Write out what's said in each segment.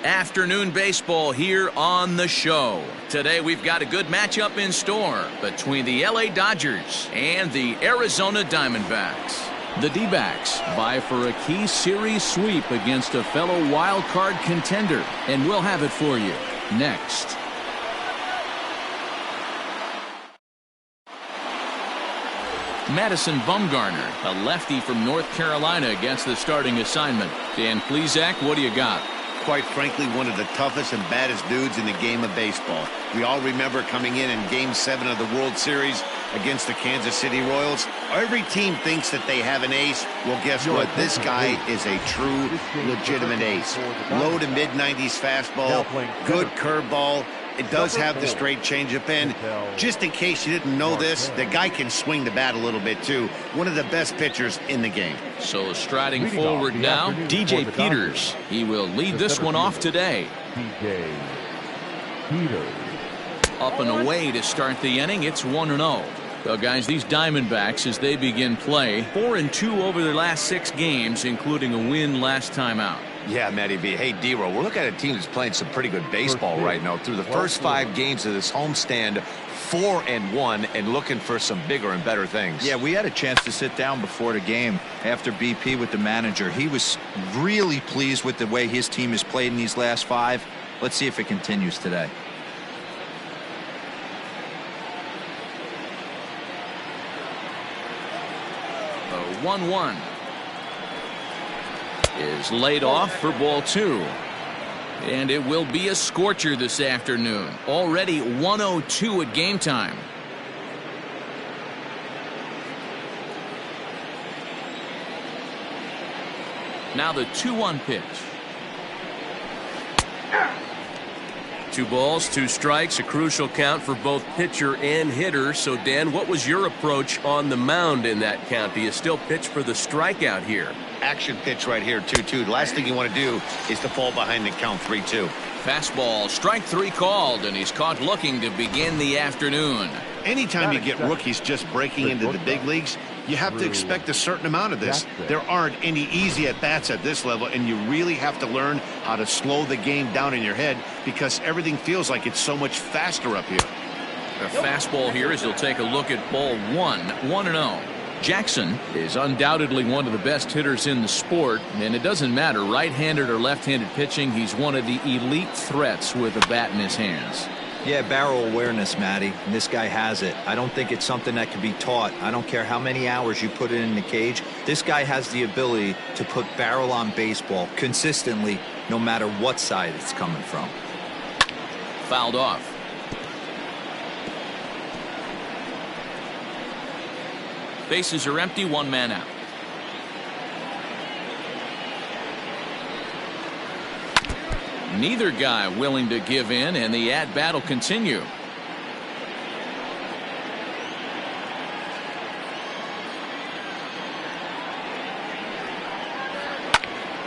Afternoon baseball here on the show. Today we've got a good matchup in store between the LA Dodgers and the Arizona Diamondbacks. The D-backs vie for a key series sweep against a fellow wild card contender, and we'll have it for you next. Madison Bumgarner, a lefty from North Carolina, against the starting assignment. Dan Plesac, what do you got? Quite frankly, one of the toughest and baddest dudes in the game of baseball. We all remember coming in Game 7 of the World Series against the Kansas City Royals. Every team thinks that they have an ace. Well, guess what? This guy is a true, legitimate ace. Low to mid-90s fastball, good curveball. It does have the straight changeup, and just in case you didn't know this, the guy can swing the bat a little bit too. One of the best pitchers in the game. So striding forward now, DJ Peters. He will lead this one off today. DJ Peters. Up and away to start the inning. It's 1-0. Well, guys, these Diamondbacks, as they begin play, 4-2 over their last 6 games, including a win last time out. Yeah, Matty B. Hey, D-Row, we're looking at a team that's playing some pretty good baseball right now. Through the first 5 games of this homestand, 4-1, and looking for some bigger and better things. Yeah, we had a chance to sit down before the game after BP with the manager. He was really pleased with the way his team has played in these last 5. Let's see if it continues today. The 1-1. Is laid off for ball 2. And it will be a scorcher this afternoon. Already 1:02 at game time. Now the 2-1 pitch. 2 balls, 2 strikes, a crucial count for both pitcher and hitter. So, Dan, what was your approach on the mound in that count? Do you still pitch for the strikeout here? Action pitch right here, 2-2. The last thing you want to do is to fall behind the count 3-2. Fastball, strike 3 called, and he's caught looking to begin the afternoon. Anytime you get rookies just breaking into the big leagues, you have to expect a certain amount of this. There aren't any easy at-bats at this level, and you really have to learn how to slow the game down in your head because everything feels like it's so much faster up here. A fastball here as he'll take a look at ball 1, 1-0. Jackson is undoubtedly one of the best hitters in the sport, and it doesn't matter right-handed or left-handed pitching. He's one of the elite threats with a bat in his hands. Yeah, barrel awareness, Matty, and this guy has it. I don't think it's something that can be taught. I don't care how many hours you put it in the cage. This guy has the ability to put barrel on baseball consistently, no matter what side it's coming from. Fouled off. Bases are empty, 1 man out. Neither guy willing to give in, and the at-bat will continue.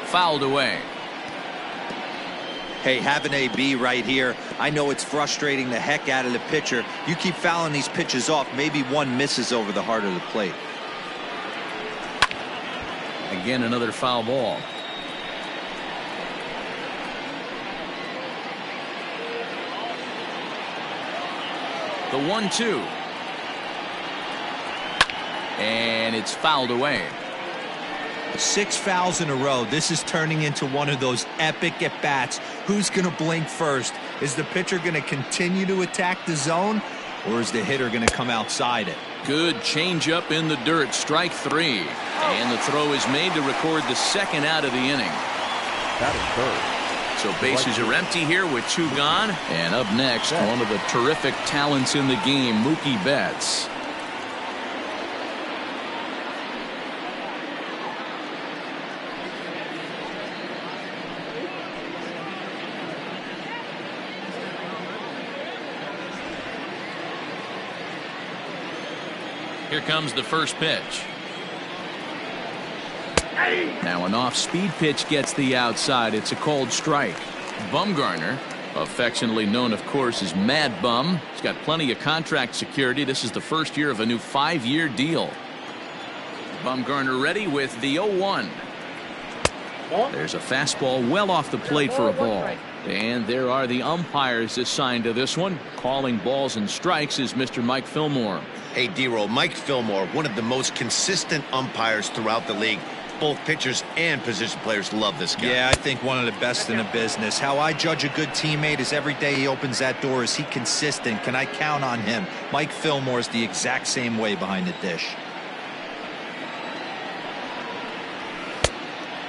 Fouled away. Hey, have an AB right here. I know it's frustrating the heck out of the pitcher. You keep fouling these pitches off, maybe one misses over the heart of the plate. Again, another foul ball. The 1-2. And it's fouled away. 6 fouls in a row. This is turning into one of those epic at-bats. Who's going to blink first? Is the pitcher going to continue to attack the zone, or is the hitter going to come outside it? Good changeup in the dirt, strike 3. And the throw is made to record the 2nd out of the inning. That is third. So bases are empty here with 2 gone. And up next, one of the terrific talents in the game, Mookie Betts. Here comes the first pitch. Now an off-speed pitch gets the outside. It's a cold strike. Bumgarner, affectionately known, of course, as Mad Bum. He's got plenty of contract security. This is the first year of a new 5-year deal. Bumgarner ready with the 0-1. There's a fastball well off the plate for a ball. And there are the umpires assigned to this one. Calling balls and strikes is Mr. Mike Fillmore. Hey, D-Roll, Mike Fillmore, one of the most consistent umpires throughout the league. Both pitchers and position players love this guy. Yeah, I think one of the best in the business. How I judge a good teammate is every day he opens that door. Is he consistent? Can I count on him? Mike Fillmore is the exact same way behind the dish.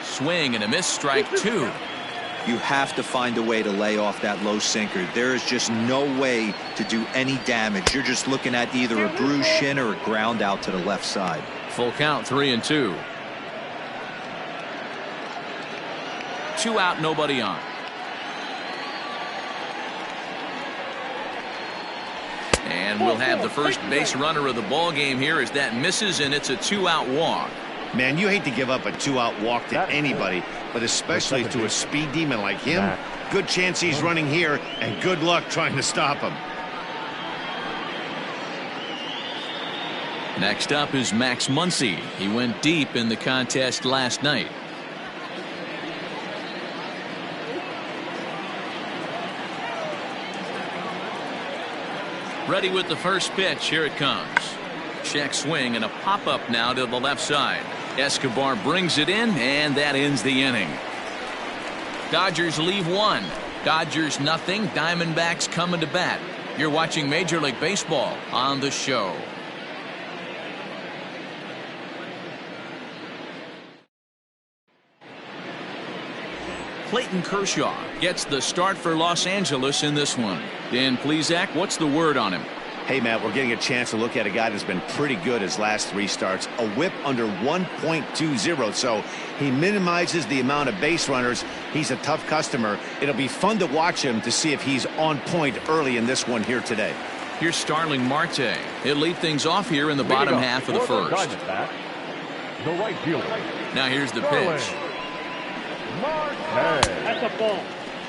Swing and a miss, strike 2. You have to find a way to lay off that low sinker. There is just no way to do any damage. You're just looking at either a bruised shin or a ground out to the left side. Full count, 3-2. 2 out, nobody on. And we'll have the first base runner of the ball game here as that misses, and it's a 2-out walk. Man, you hate to give up a 2-out walk to anybody, but especially to a speed demon like him. Good chance he's running here, and good luck trying to stop him. Next up is Max Muncy. He went deep in the contest last night. Ready with the first pitch. Here it comes. Check swing and a pop-up now to the left side. Escobar brings it in, and that ends the inning. Dodgers leave 1. Dodgers nothing. Diamondbacks coming to bat. You're watching Major League Baseball on the show. Clayton Kershaw gets the start for Los Angeles in this one. Dan Plesac, what's the word on him? Hey, Matt, we're getting a chance to look at a guy that's been pretty good his last 3 starts. A whip under 1.20, so he minimizes the amount of base runners. He's a tough customer. It'll be fun to watch him to see if he's on point early in this one here today. Here's Starling Marte. He'll lead things off here in the bottom half of the first. The right fielder. Now here's the pitch. That's a ball.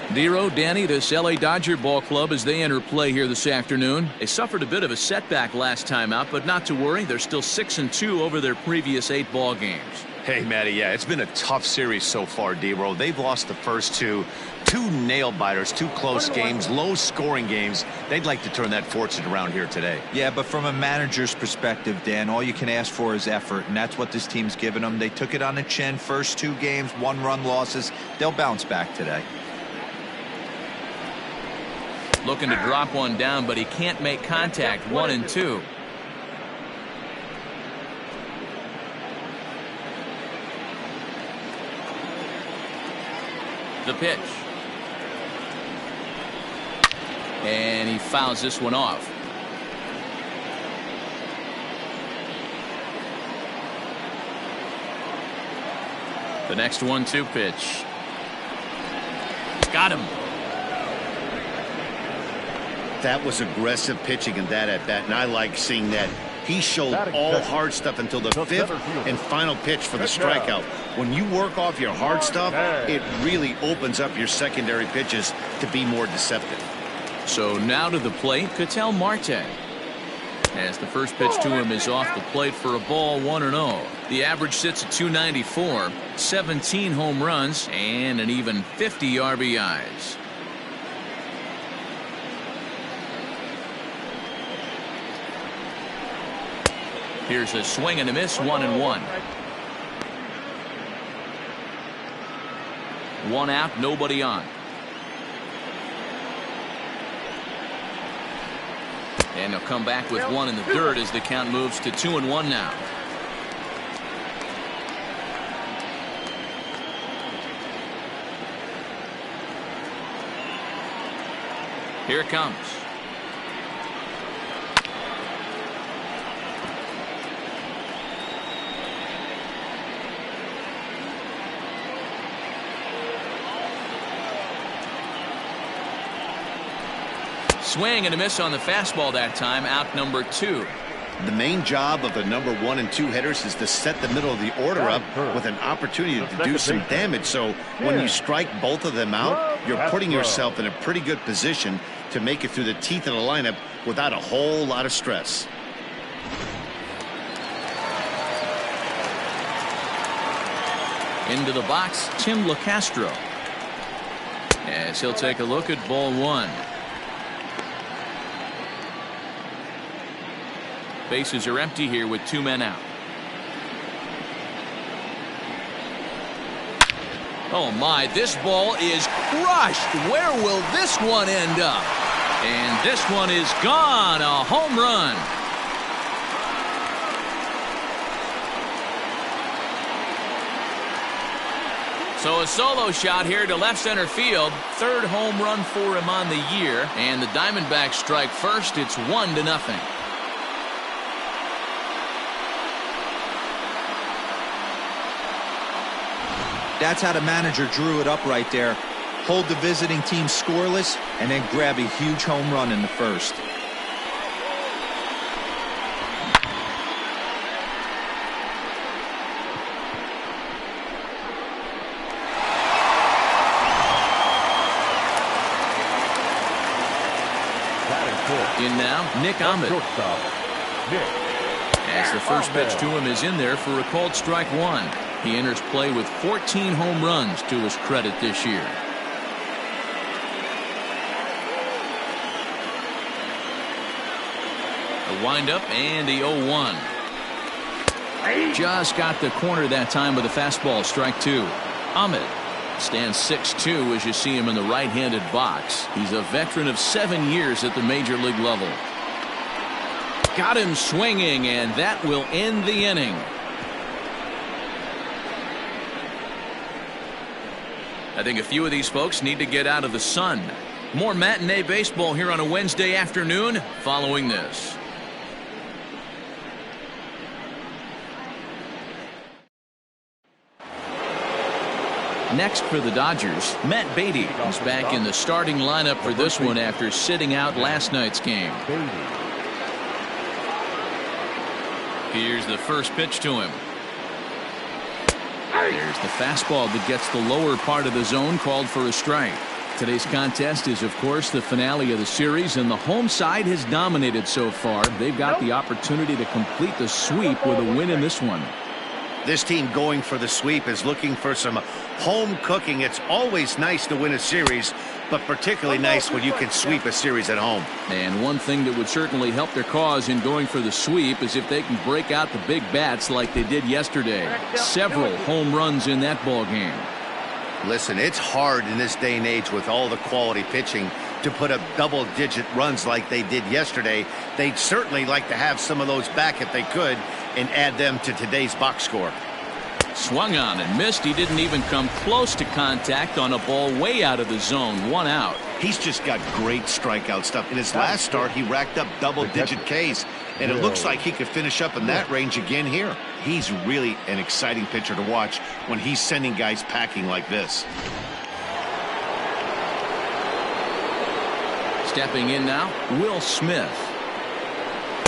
Dero, Danny, this LA Dodger ball club as they enter play here this afternoon. They suffered a bit of a setback last time out, but not to worry. They're still 6-2 over their previous 8 ball games. Hey, Matty, yeah, it's been a tough series so far, D-Roll. They've lost the first 2 nail-biters, 2 close games, low-scoring games. They'd like to turn that fortune around here today. Yeah, but from a manager's perspective, Dan, all you can ask for is effort, and that's what this team's given them. They took it on the chin. First 2 games, 1-run losses. They'll bounce back today. Looking to drop one down, but he can't make contact. 1-2. The pitch. And he fouls this one off. The next 1-2 pitch. Got him. That was aggressive pitching in that at-bat, and I like seeing that. He showed all hard stuff until the 5th and final pitch for the strikeout. When you work off your hard stuff, it really opens up your secondary pitches to be more deceptive. So now to the plate, Ketel Marte. As the first pitch to him is off the plate for a ball, 1-0. The average sits at 294, 17 home runs, and an even 50 RBIs. Here's a swing and a miss, 1-1. 1 out, nobody on. And they'll come back with 1 in the dirt as the count moves to 2-1 now. Here it comes. Swing and a miss on the fastball that time. Out number 2. The main job of the number 1 and 2 hitters is to set the middle of the order up with an opportunity to do some damage. So when you strike both of them out, you're putting yourself in a pretty good position to make it through the teeth of the lineup without a whole lot of stress. Into the box, Tim LeCastro. as he'll take a look at ball one. Bases are empty here with 2 men out. Oh my, this ball is crushed. Where will this one end up? And this one is gone. A home run. So a solo shot here to left center field. 3rd home run for him on the year. And the Diamondbacks strike first. It's 1-0. That's how the manager drew it up right there. Hold the visiting team scoreless and then grab a huge home run in the first. In now, Nick Ahmed. As the first pitch to him is in there for a called strike one. He enters play with 14 home runs to his credit this year. The windup and the 0-1. Just got the corner that time with a fastball. Strike two. Ahmed stands 6'2" as you see him in the right-handed box. He's a veteran of 7 years at the major league level. Got him swinging, and that will end the inning. I think a few of these folks need to get out of the sun. More matinee baseball here on a Wednesday afternoon following this. Next for the Dodgers, Matt Beatty is back in the starting lineup for this one after sitting out last night's game. Here's the first pitch to him. There's the fastball that gets the lower part of the zone, called for a strike. Today's contest is, of course, the finale of the series, and the home side has dominated so far. They've got the opportunity to complete the sweep with a win in this one. This team going for the sweep is looking for some home cooking. It's always nice to win a series, but particularly nice when you can sweep a series at home. And one thing that would certainly help their cause in going for the sweep is if they can break out the big bats like they did yesterday. Several home runs in that ball game. Listen, it's hard in this day and age with all the quality pitching to put up double-digit runs like they did yesterday. They'd certainly like to have some of those back if they could and add them to today's box score. Swung on and missed. He didn't even come close to contact on a ball way out of the zone. 1 out. He's just got great strikeout stuff. In his last start, he racked up double-digit Ks, and it looks like he could finish up in that range again here. He's really an exciting pitcher to watch when he's sending guys packing like this. Stepping in now, Will Smith.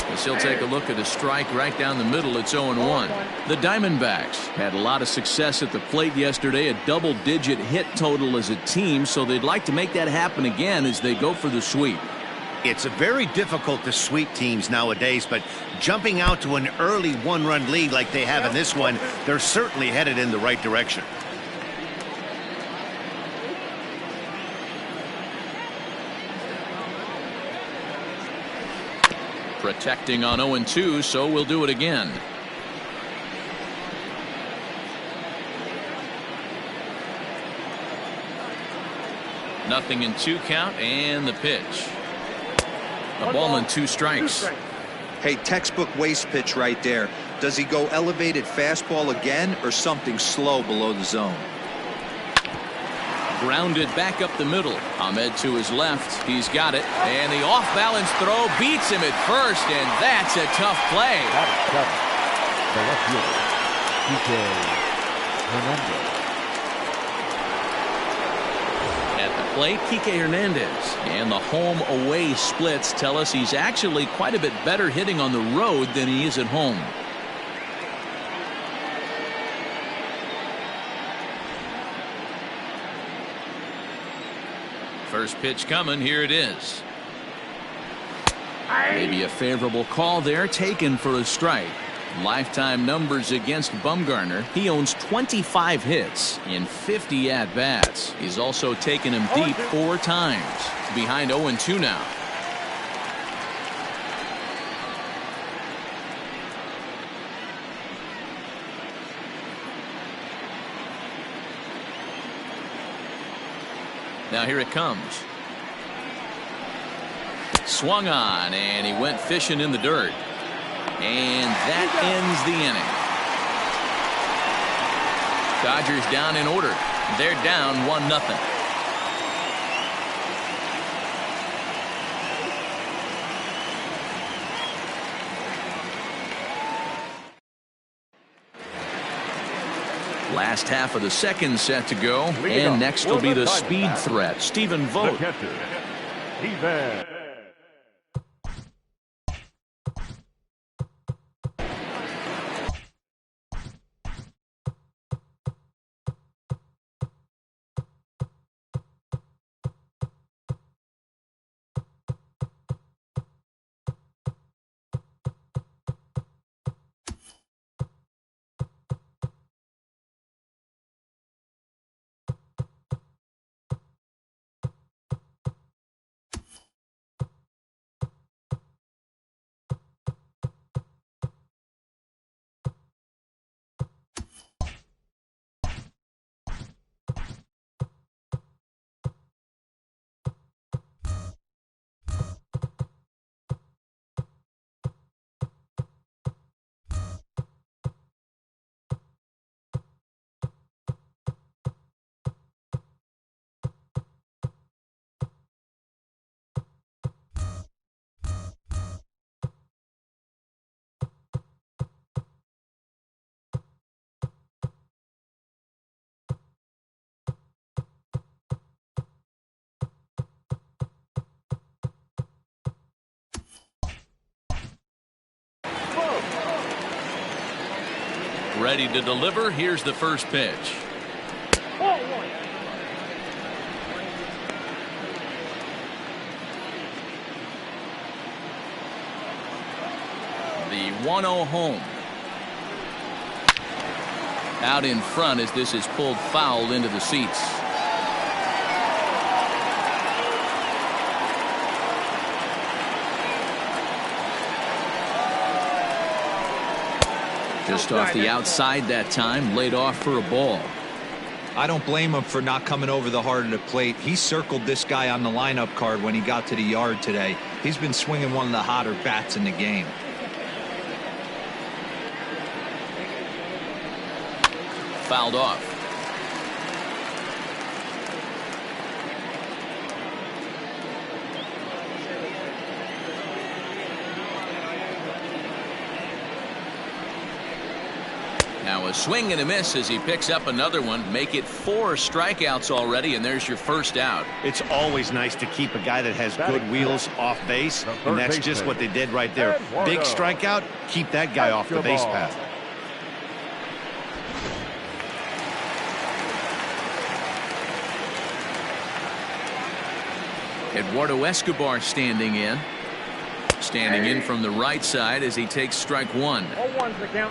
As he'll take a look at a strike right down the middle. It's 0-1. The Diamondbacks had a lot of success at the plate yesterday, a double-digit hit total as a team, so they'd like to make that happen again as they go for the sweep. It's very difficult to sweep teams nowadays, but jumping out to an early 1-run lead like they have in this one, they're certainly headed in the right direction. Protecting on 0-2, so we'll do it again. Nothing in 2 count, and the pitch. A ball and 2 strikes. Hey, textbook waste pitch right there. Does he go elevated fastball again or something slow below the zone? Grounded back up the middle. Ahmed to his left. He's got it. And the off-balance throw beats him at first, and that's a tough play. The left fielder, Hernandez. At the plate, Kike Hernandez. And the home-away splits tell us he's actually quite a bit better hitting on the road than he is at home. First pitch coming. Here it is. Maybe a favorable call there, taken for a strike. Lifetime numbers against Bumgarner. He owns 25 hits in 50 at-bats. He's also taken him deep 4 times. Behind 0-2 now. Now here it comes. Swung on, and he went fishing in the dirt. And that ends the inning. Dodgers down in order. They're down 1-0. Last half of the second set to go, and next will be the speed threat, Stephen Vogt. Ready to deliver. Here's the first pitch. The 1-0 home. Out in front as this is pulled foul into the seats. Just off the outside that time, laid off for a ball. I don't blame him for not coming over the heart of the plate. He circled this guy on the lineup card when he got to the yard today. He's been swinging one of the hotter bats in the game. Fouled off. Now a swing and a miss as he picks up another one. Make it 4 strikeouts already, and there's your first out. It's always nice to keep a guy that has good wheels off base, and that's just what they did right there. Big strikeout, keep that guy off the base path. Eduardo Escobar standing in. Standing in from the right side as he takes strike 1.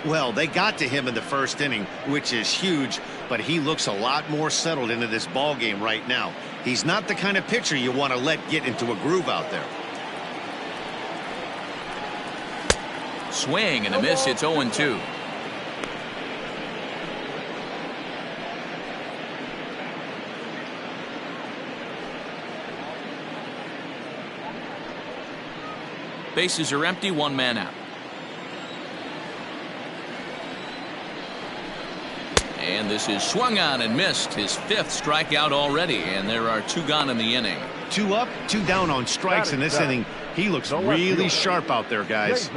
Well, they got to him in the first inning, which is huge, but he looks a lot more settled into this ball game right now. He's not the kind of pitcher you want to let get into a groove out there. Swing and a miss. It's 0-2. Bases are empty, 1 man out. And this is swung on and missed. His 5th strikeout already, and there are 2 gone in the inning. 2 up, 2 down on strikes in this inning. He looks really sharp out there, guys.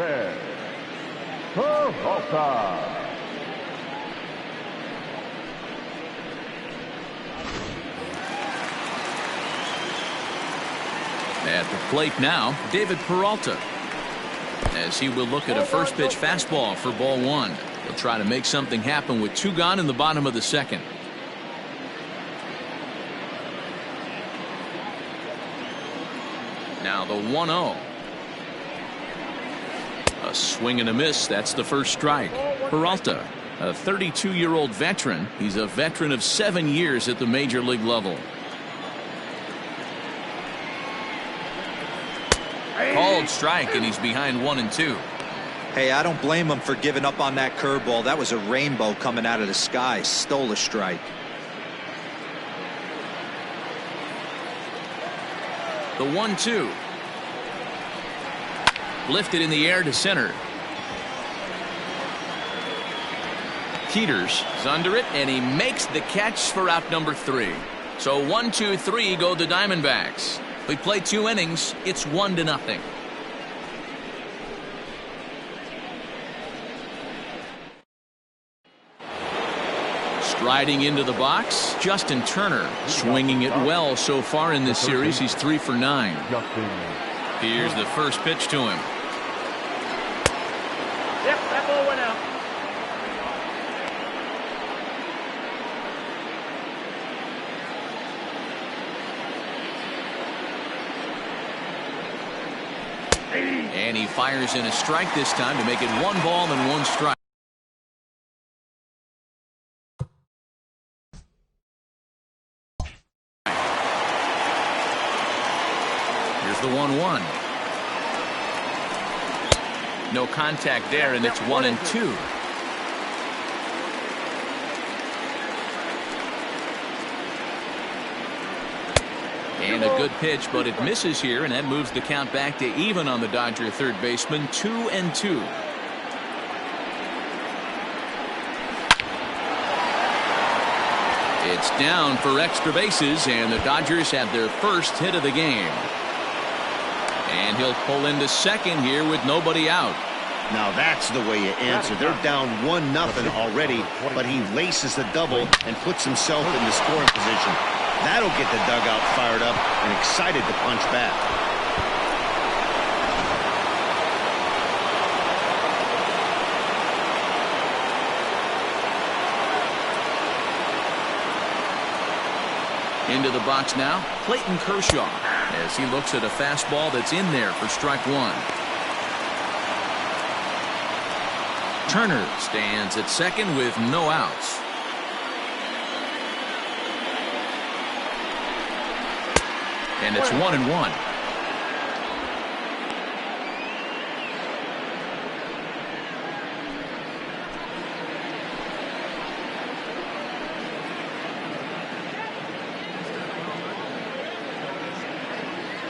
At the plate now, David Peralta, as he will look at a first pitch fastball for ball 1. He'll try to make something happen with 2 gone in the bottom of the second. Now the 1-0. A swing and a miss. That's the first strike. Peralta, a 32-year-old veteran. He's a veteran of 7 years at the major league level. Called strike, and he's behind 1-2. Hey, I don't blame him for giving up on that curveball. That was a rainbow coming out of the sky. Stole a strike. The 1-2. Lifted in the air to center. Peters is under it, and he makes the catch for out number 3. So 1, 2, 3 go the Diamondbacks. We played 2 innings. It's 1-0. Striding into the box, Justin Turner, swinging it well so far in this series. He's 3 for 9. Here's the first pitch to him. Yep, that ball went out. And he fires in a strike this time to make it 1 ball and 1 strike. Here's the 1-1. No contact there, and it's 1-2. And a good pitch, but it misses here, and that moves the count back to even on the Dodger third baseman. 2-2. It's down for extra bases, and the Dodgers have their first hit of the game. And he'll pull into second here with nobody out. Now that's the way you answer. They're down 1-0 already, but he laces the double and puts himself in the scoring position. That'll get the dugout fired up and excited to punch back. Into the box now, Clayton Kershaw, as he looks at a fastball that's in there for strike 1. Turner stands at second with no outs. And it's 1-1.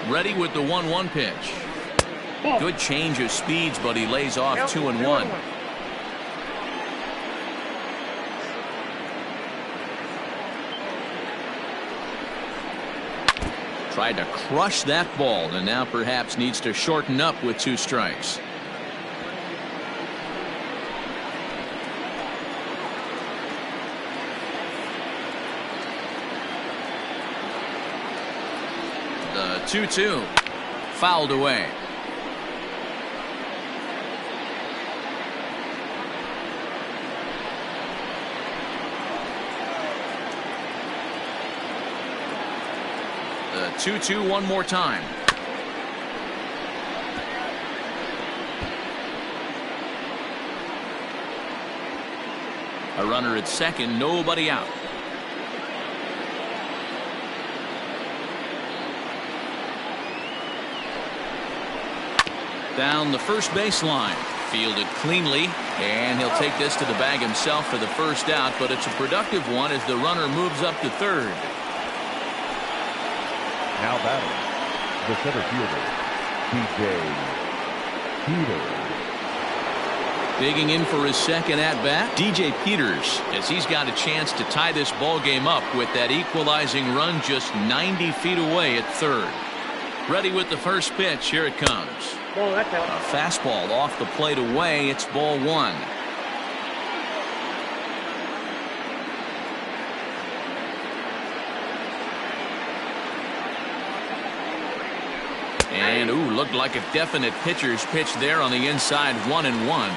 Ready with the 1-1 pitch. Good change of speeds, but he lays off 2-1. Tried to crush that ball, and now perhaps needs to shorten up with 2 strikes. The 2-2 fouled away. The 2-2 one more time. A runner at second, nobody out. Down the first baseline, fielded cleanly, and he'll take this to the bag himself for the first out, but it's a productive one as the runner moves up to third. Now batting, the center fielder, DJ Peters. Digging in for his second at-bat, DJ Peters, as he's got a chance to tie this ball game up with that equalizing run just 90 feet away at third. Ready with the first pitch. Here it comes. A fastball off the plate away. It's ball 1. And looked like a definite pitcher's pitch there on the inside. 1-1.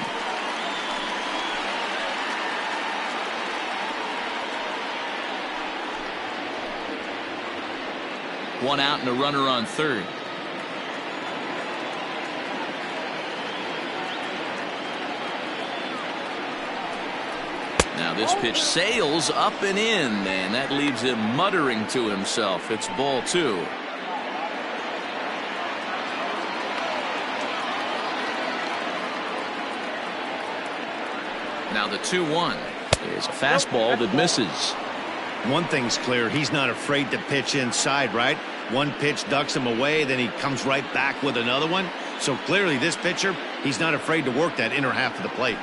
One out and a runner on third. Now this pitch sails up and in, and that leaves him muttering to himself. It's ball 2. Now the 2-1 is a fastball that misses. One thing's clear, he's not afraid to pitch inside, right? One pitch ducks him away, then he comes right back with another one. So clearly this pitcher, he's not afraid to work that inner half of the plate.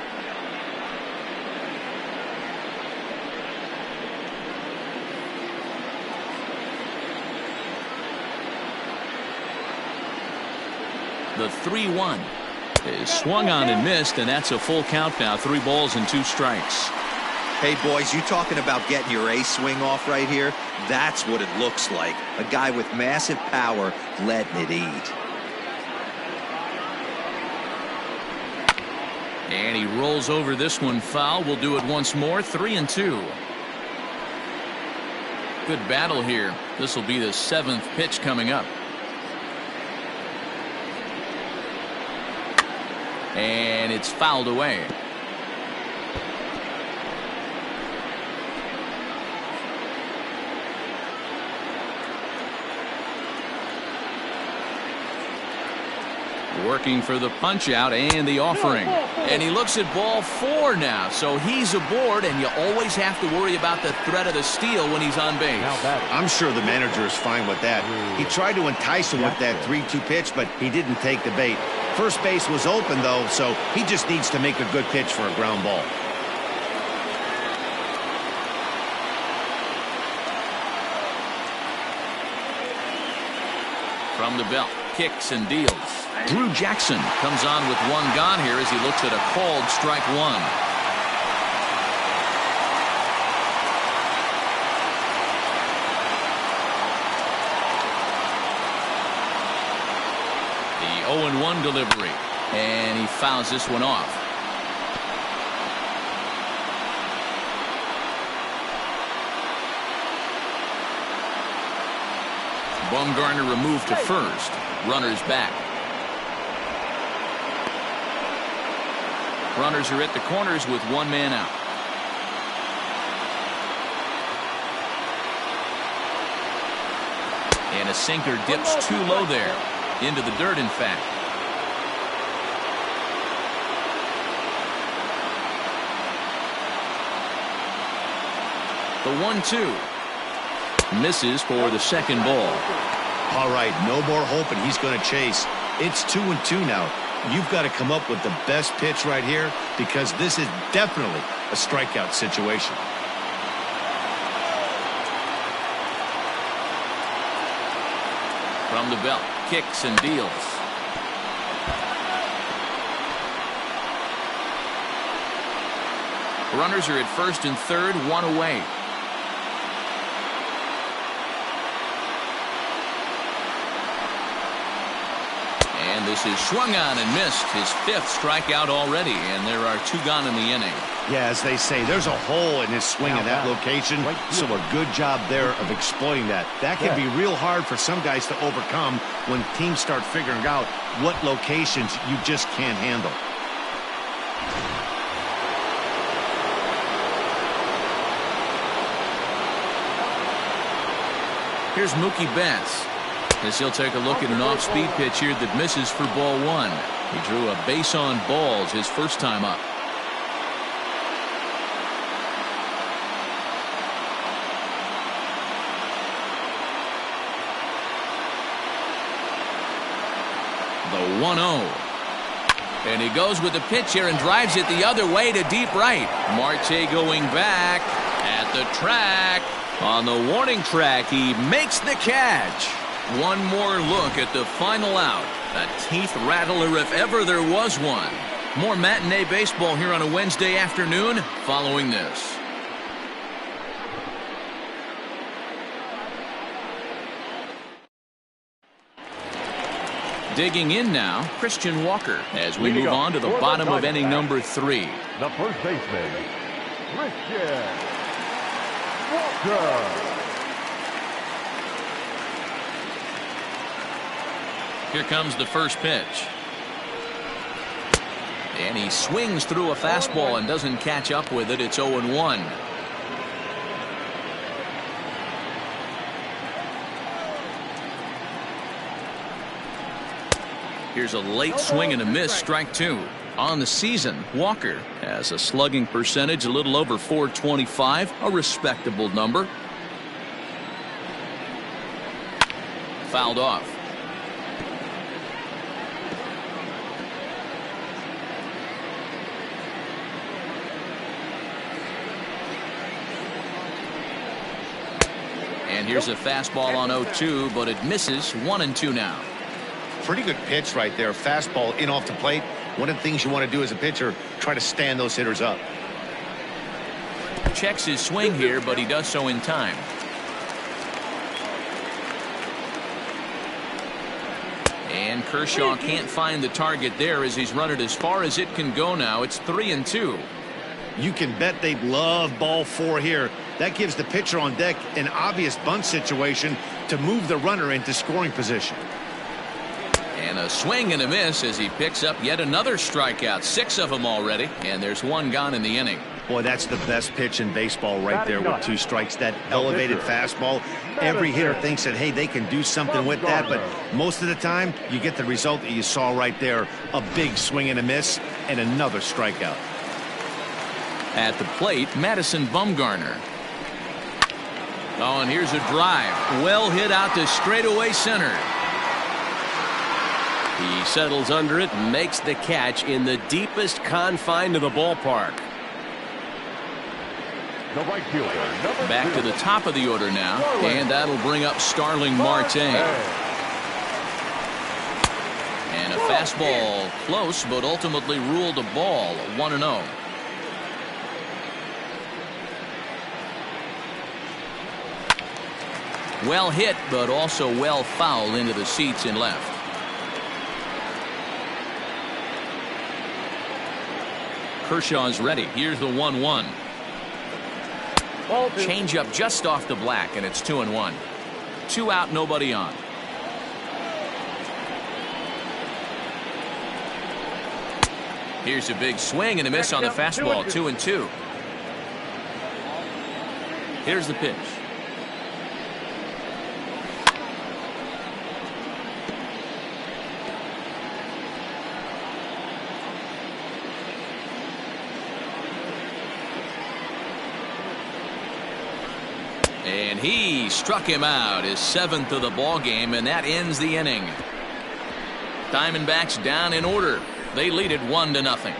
The 3-1 is swung on and missed, and that's a full count now. 3 balls and 2 strikes. Hey, boys, you talking about getting your ace swing off right here? That's what it looks like. A guy with massive power letting it eat. And he rolls over this one foul. We'll do it once more. 3-2. Good battle here. This will be the 7th pitch coming up. And it's fouled away. Working for the punch out and the offering. And he looks at ball 4 now. So he's aboard, and you always have to worry about the threat of the steal when he's on base. I'm sure the manager is fine with that. He tried to entice him with that 3-2 pitch, but he didn't take the bait. First base was open, though, so he just needs to make a good pitch for a ground ball. From the belt, kicks and deals. Drew Jackson comes on with 1 gone here as he looks at a called strike 1. The 0-1 delivery, and he fouls this one off. Bumgarner removed to first. Runners back. Runners are at the corners with 1 man out. And a sinker dips too low there. Into the dirt, in fact. The 1-2 misses for the 2nd ball. All right, no more hoping he's going to chase. It's 2-2 now. You've got to come up with the best pitch right here, because this is definitely a strikeout situation. From the belt, kicks and deals. Runners are at first and third, 1 away. And this is swung on and missed. His 5th strikeout already, and there are 2 gone in the inning. Yeah, as they say, there's a hole in his swing in that location, so a good job there of exploiting that. That can be real hard for some guys to overcome when teams start figuring out what locations you just can't handle. Here's Mookie Betts, as he'll take a look at an off-speed pitch here that misses for ball 1. He drew a base on balls his first time up. The 1-0. And he goes with the pitch here and drives it the other way to deep right. Marte going back at the track. On the warning track, he makes the catch. One more look at the final out. A teeth rattler if ever there was one. More matinee baseball here on a Wednesday afternoon following this. Digging in now, Christian Walker, as we move on to the bottom of inning number 3. The first baseman, Christian Walker. Here comes the first pitch. And he swings through a fastball and doesn't catch up with it. It's 0-1. Here's a late swing and a miss, strike 2. On the season, Walker has a slugging percentage a little over .425, a respectable number. Fouled off. And here's a fastball on 0-2, but it misses. 1-2 now. Pretty good pitch right there. Fastball in off the plate. One of the things you want to do as a pitcher, try to stand those hitters up. Checks his swing here, but he does so in time. And Kershaw can't find the target there as he's run it as far as it can go now. It's 3-2. You can bet they'd love ball 4 here. That gives the pitcher on deck an obvious bunt situation to move the runner into scoring position. And a swing and a miss as he picks up yet another strikeout. 6 of them already, and there's 1 gone in the inning. Boy, that's the best pitch in baseball right there with 2 strikes. That elevated fastball. Every hitter thinks that, hey, they can do something with that, but most of the time you get the result that you saw right there. A big swing and a miss and another strikeout. At the plate, Madison Bumgarner. Oh, and here's a drive. Well hit out to straightaway center. He settles under it and makes the catch in the deepest confine of the ballpark. The right fielder, Back to the top of the order now, and that'll bring up Starling Marte. And a fastball close, but ultimately ruled a ball. 1-0. Well hit, but also well fouled into the seats in left. Kershaw's ready. Here's the 1-1. Change up just off the black, and it's 2-1. 2 out, nobody on. Here's a big swing and a miss on the fastball. 2-2. Here's the pitch. And he struck him out, his 7th of the ball game, and that ends the inning. Diamondbacks down in order. They lead it 1-0.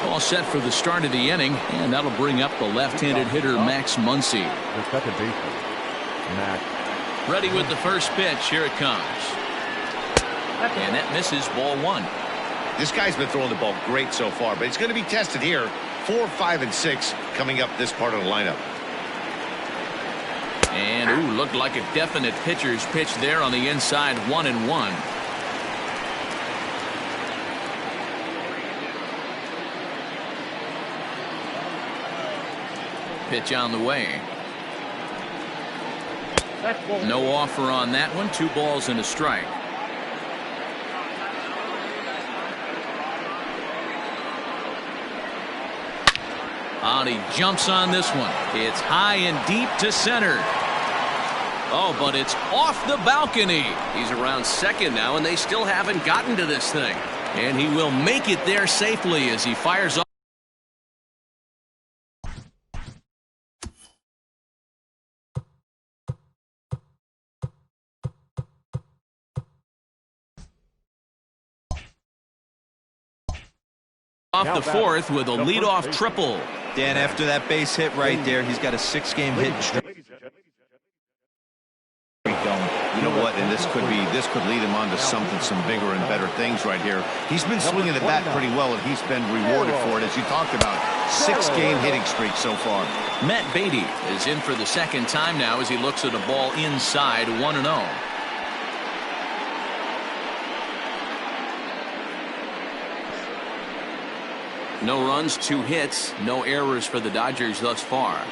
All set for the start of the inning, and that'll bring up the left-handed hitter Max Muncy. The second baseman, Max. Ready with the first pitch. Here it comes. And that misses, ball 1. This guy's been throwing the ball great so far, but it's going to be tested here. 4, 5, and 6 coming up this part of the lineup. And, ooh, looked like a definite pitcher's pitch there on the inside. 1-1. Pitch on the way. No offer on that one. 2 balls and a strike. And he jumps on this one. It's high and deep to center. Oh, but it's off the balcony. He's around second now, and they still haven't gotten to this thing. And he will make it there safely as he fires off. Off the 4th with a leadoff triple. Dan, after that base hit right there, he's got a 6-game hit streak. You know what? And this could lead him on to something, some bigger and better things right here. He's been swinging the bat pretty well, and he's been rewarded for it, as you talked about. 6-game hitting streak so far. Matt Beatty is in for the second time now as he looks at a ball inside. 1-0. No runs, 2 hits, no errors for the Dodgers thus far.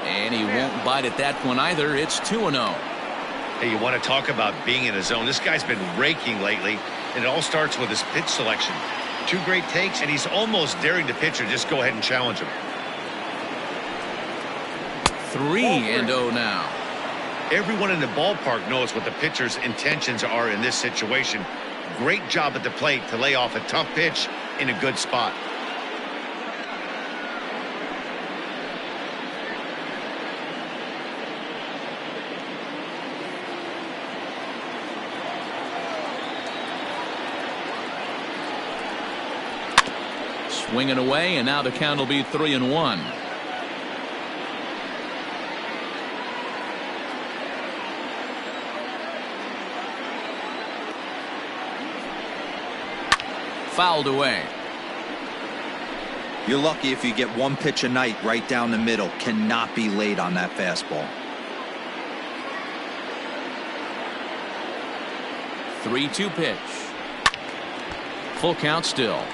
And he won't bite at that one either. It's 2-0. Hey, you want to talk about being in a zone? This guy's been raking lately, and it all starts with his pitch selection. 2 great takes, and he's almost daring the pitcher just go ahead and challenge him. 3-0 now. Everyone in the ballpark knows what the pitcher's intentions are in this situation. Great job at the plate to lay off a tough pitch in a good spot. Swinging away, and now the count will be 3-1. Fouled away. You're lucky if you get 1 pitch a night right down the middle. Cannot be late on that fastball. 3-2 pitch. Full count still.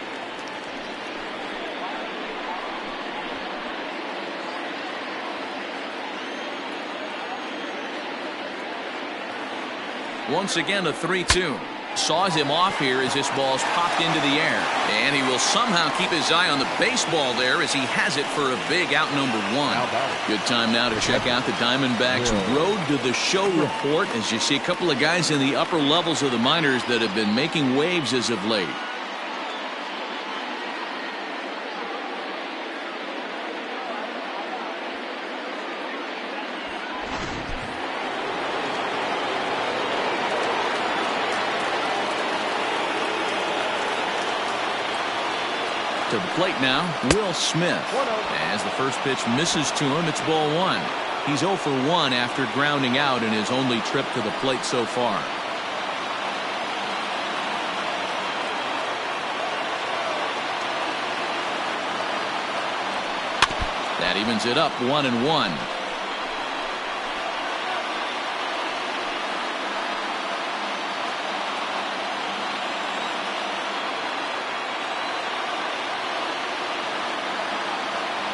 Once again, a 3-2. Saws him off here as this ball's popped into the air. And he will somehow keep his eye on the baseball there as he has it for a big out number 1. Good time now to check out the Diamondbacks Road to the Show report as you see a couple of guys in the upper levels of the minors that have been making waves as of late. To the plate now, Will Smith. As the first pitch misses to him, it's ball 1. He's 0 for 1 after grounding out in his only trip to the plate so far. That evens it up 1-1.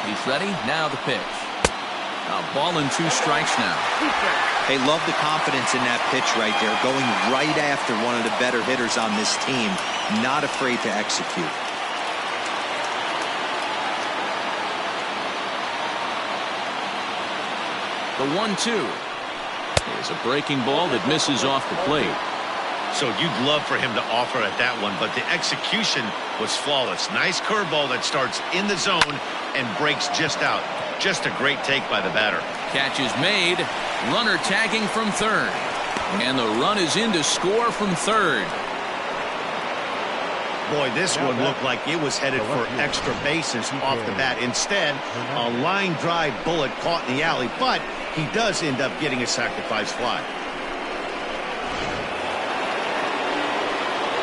He's ready. Now the pitch. A ball and 2 strikes now. Hey, love the confidence in that pitch right there. Going right after one of the better hitters on this team. Not afraid to execute. The 1-2. Here's a breaking ball that misses off the plate. So you'd love for him to offer at that one, but the execution was flawless. Nice curveball that starts in the zone and breaks just out. Just a great take by the batter. Catch is made. Runner tagging from third. And the run is in to score from third. Boy, this one looked like it was headed for extra bases off the bat. Instead, a line drive bullet caught in the alley, but he does end up getting a sacrifice fly.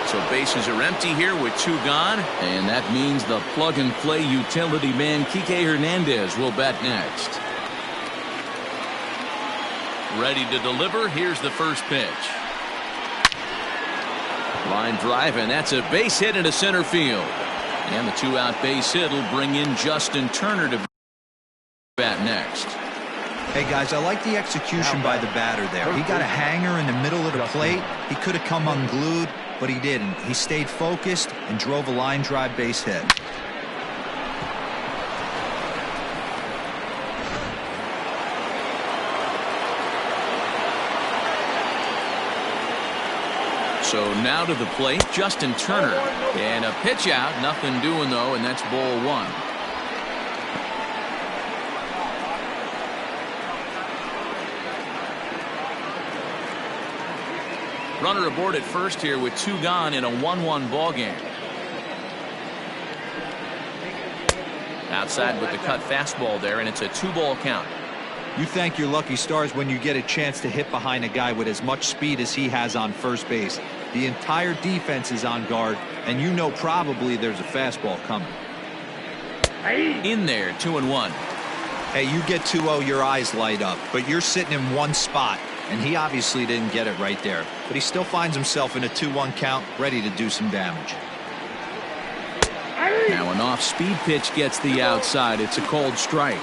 So bases are empty here with 2 gone, and that means the plug-and-play utility man Kike Hernandez will bat next. Ready to deliver. Here's the first pitch. Line drive, and that's a base hit into center field. And the 2-out base hit will bring in Justin Turner to bat next. Hey guys, I like the execution by the batter there. He got a hanger in the middle of the plate. He could have come unglued, but he didn't. He stayed focused and drove a line drive base hit. So now to the plate, Justin Turner. And a pitch out, nothing doing though, and that's ball 1. Runner aboard at first here with 2 gone in a 1-1 ball game. Outside with the cut fastball there, and it's a 2-ball count. You thank your lucky stars when you get a chance to hit behind a guy with as much speed as he has on first base. The entire defense is on guard, and you know probably there's a fastball coming. In there, 2-1. Hey, you get 2-0, your eyes light up, but you're sitting in one spot. and he obviously didn't get it right there. But he still finds himself in a 2-1 count, ready to do some damage. Now an off-speed pitch gets the outside. It's a cold strike.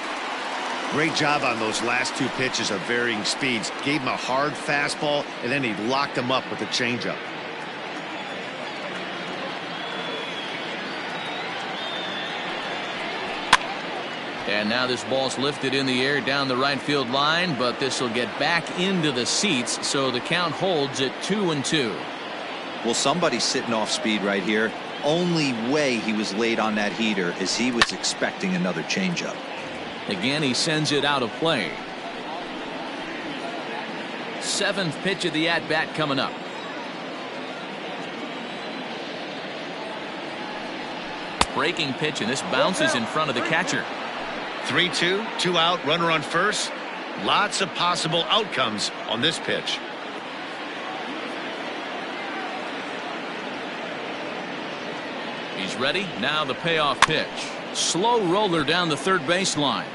Great job on those last two pitches of varying speeds. Gave him a hard fastball, and then he locked him up with a changeup. And now this ball's lifted in the air down the right field line, but this will get back into the seats, so the count holds at 2-2. Well, somebody's sitting off speed right here. Only way he was late on that heater is he was expecting another changeup. Again, he sends it out of play. 7th pitch of the at-bat coming up. Breaking pitch, and this bounces in front of the catcher. 3-2, 2 out, runner on first. Lots of possible outcomes on this pitch. He's ready. Now the payoff pitch. Slow roller down the third baseline.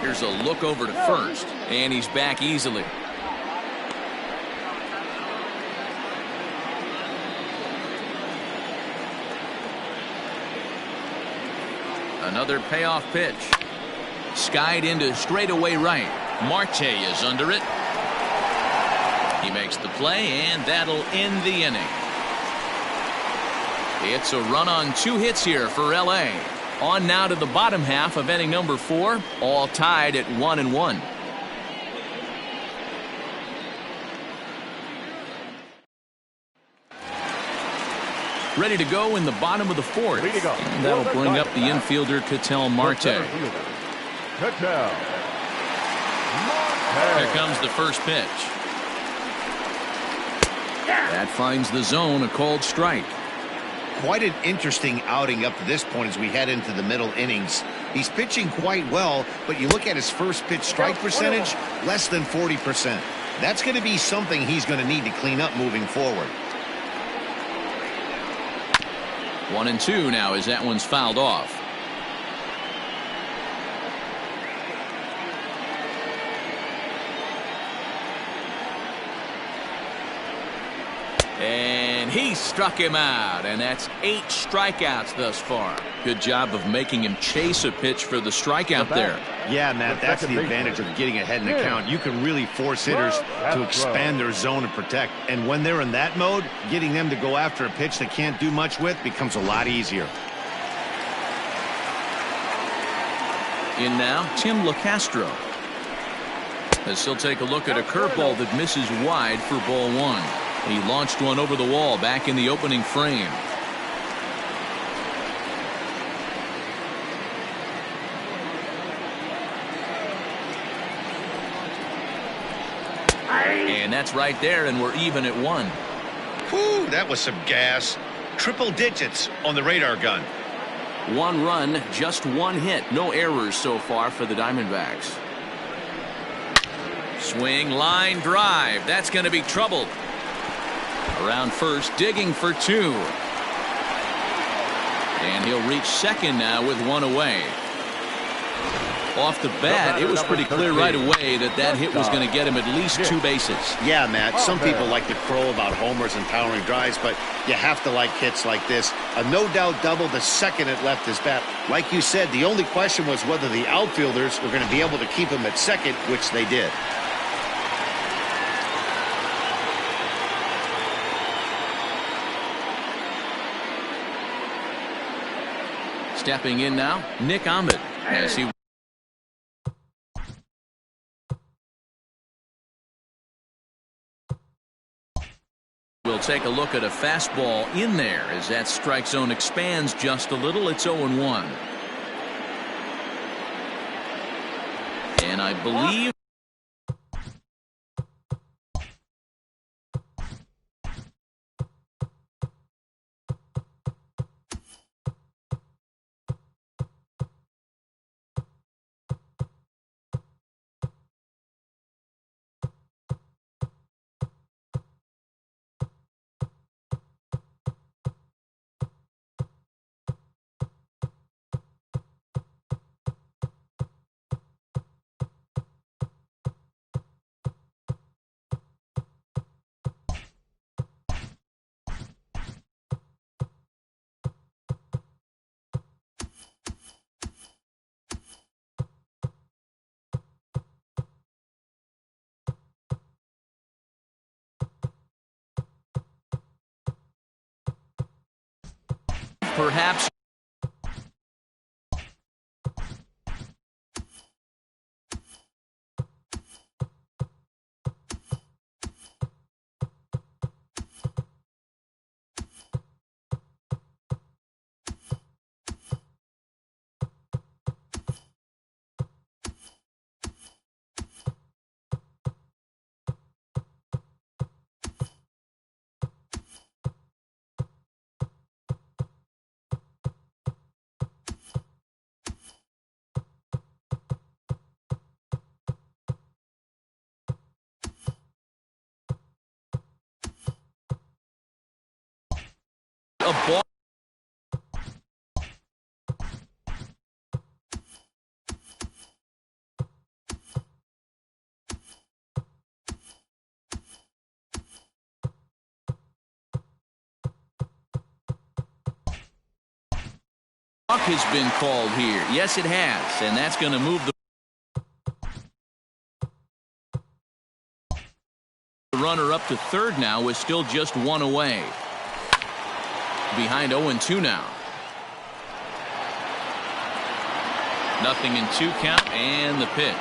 Here's a look over to first, and he's back easily. Another payoff pitch. Skied into straightaway right. Marte is under it. He makes the play, and that'll end the inning. It's a run on 2 hits here for L.A. On now to the bottom half of inning number 4, all tied at 1-1. Ready to go in the bottom of the 4th. And that'll bring up the infielder Ketel Marte. Here comes the first pitch. That finds the zone, a cold strike. Quite an interesting outing up to this point as we head into the middle innings. He's pitching quite well, but you look at his first pitch strike percentage, less than 40%. That's going to be something he's going to need to clean up moving forward. 1-2 now as that one's fouled off. And he struck him out, and that's 8 strikeouts thus far. Good job of making him chase a pitch for the strikeout there. Yeah, Matt, that's the advantage of getting ahead in the count. You can really force hitters to expand their zone and protect. And when they're in that mode, getting them to go after a pitch they can't do much with becomes a lot easier. In now, Tim LeCastro. As he'll take a look at a curveball that misses wide for ball 1. He launched one over the wall back in the opening frame. And that's right there, and we're even at 1. Whew, that was some gas. Triple digits on the radar gun. 1 run, just 1 hit. No errors so far for the Diamondbacks. Swing, line drive. That's going to be trouble. Around first, digging for 2. And he'll reach second now with 1 away. Off the bat, it was pretty clear right away that hit was going to get him at least 2 bases. Yeah, Matt, some people like to crow about homers and powering drives, but you have to like hits like this. A no-doubt double the second it left his bat. Like you said, the only question was whether the outfielders were going to be able to keep him at second, which they did. Stepping in now, Nick Ahmed, as he will take a look at a fastball in there as that strike zone expands just a little. It's 0-1. And I believe perhaps. A ball. Has been called here. Yes, it has, and that's going to move the runner up to third now with still just one away. Behind 0-2 now. 0-2 count, and the pitch.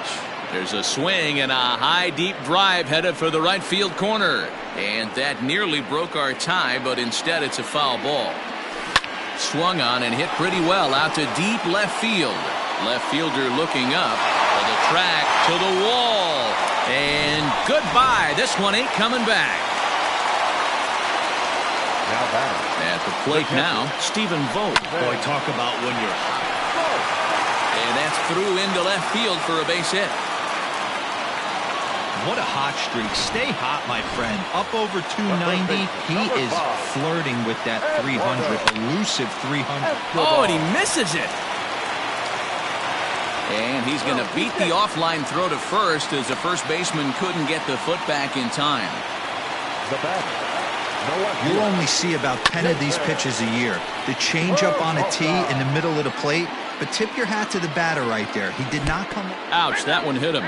There's a swing and a high deep drive headed for the right field corner, and that nearly broke our tie, but instead it's a foul ball. Swung on and hit pretty well out to deep left field. Left fielder looking up for the track to the wall. And goodbye. This one ain't coming back. Now batting. At the plate now, Stephen Vogt. Boy, talk about when you're hot. And that's through into left field for a base hit. What a hot streak. Stay hot, my friend. Up over 290. He is flirting with that 300. Elusive 300. Oh, and he misses it. And he's going to beat the offline throw to first as the first baseman couldn't get the foot back in time. The batter. You'll only see about 10 of these pitches a year. The changeup on a tee in the middle of the plate. But tip your hat to the batter right there. He did not come. Ouch, that one hit him.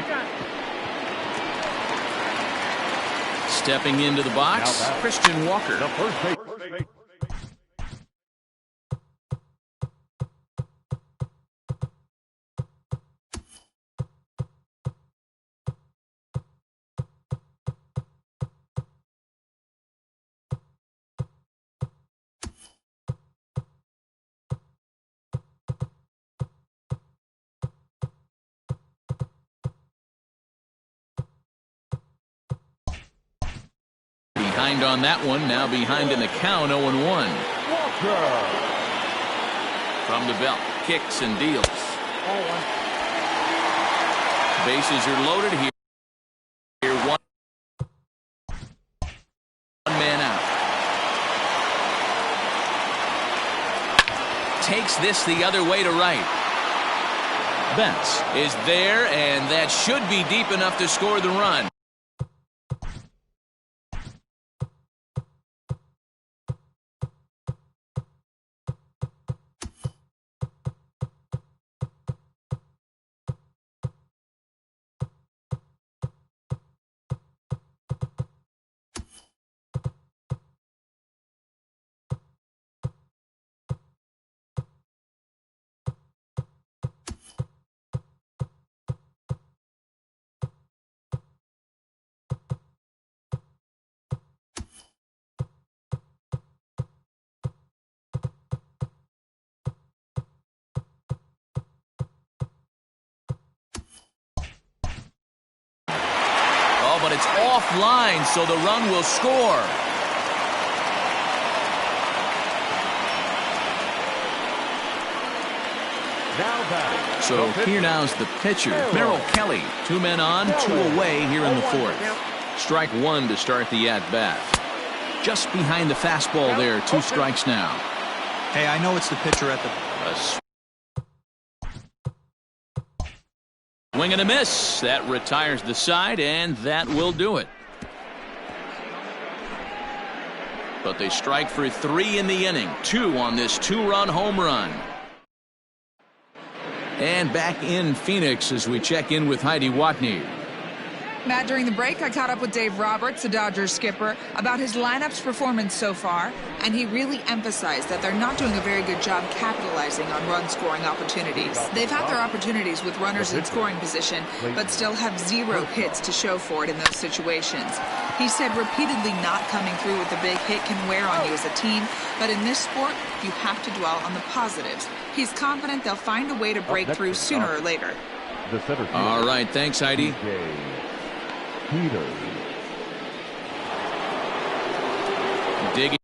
Stepping into the box, Christian Walker. The first base. Behind on that one, now behind in the count, 0-1. From the belt, kicks and deals. Bases are loaded here. One man out. Takes this the other way to right. Betts is there, and that should be deep enough to score the run. But it's offline, so the run will score. Now batting. So here now's the pitcher, Merrill Kelly. 2 men on, 2 away here in the fourth. Strike 1 to start the at-bat. Just behind the fastball there, 2 strikes now. Hey, I know it's the pitcher at the... Swing and a miss. That retires the side, and that will do it. But they strike for 3 in the inning. 2 on this 2-run home run. And back in Phoenix as we check in with Heidi Watney. Matt, during the break, I caught up with Dave Roberts, the Dodgers skipper, about his lineup's performance so far, and he really emphasized that they're not doing a very good job capitalizing on run-scoring opportunities. They've had their opportunities with runners in scoring position, but still have 0 hits to show for it in those situations. He said repeatedly not coming through with a big hit can wear on you as a team, but in this sport, you have to dwell on the positives. He's confident they'll find a way to break through sooner or later. All right, thanks, Heidi. Digging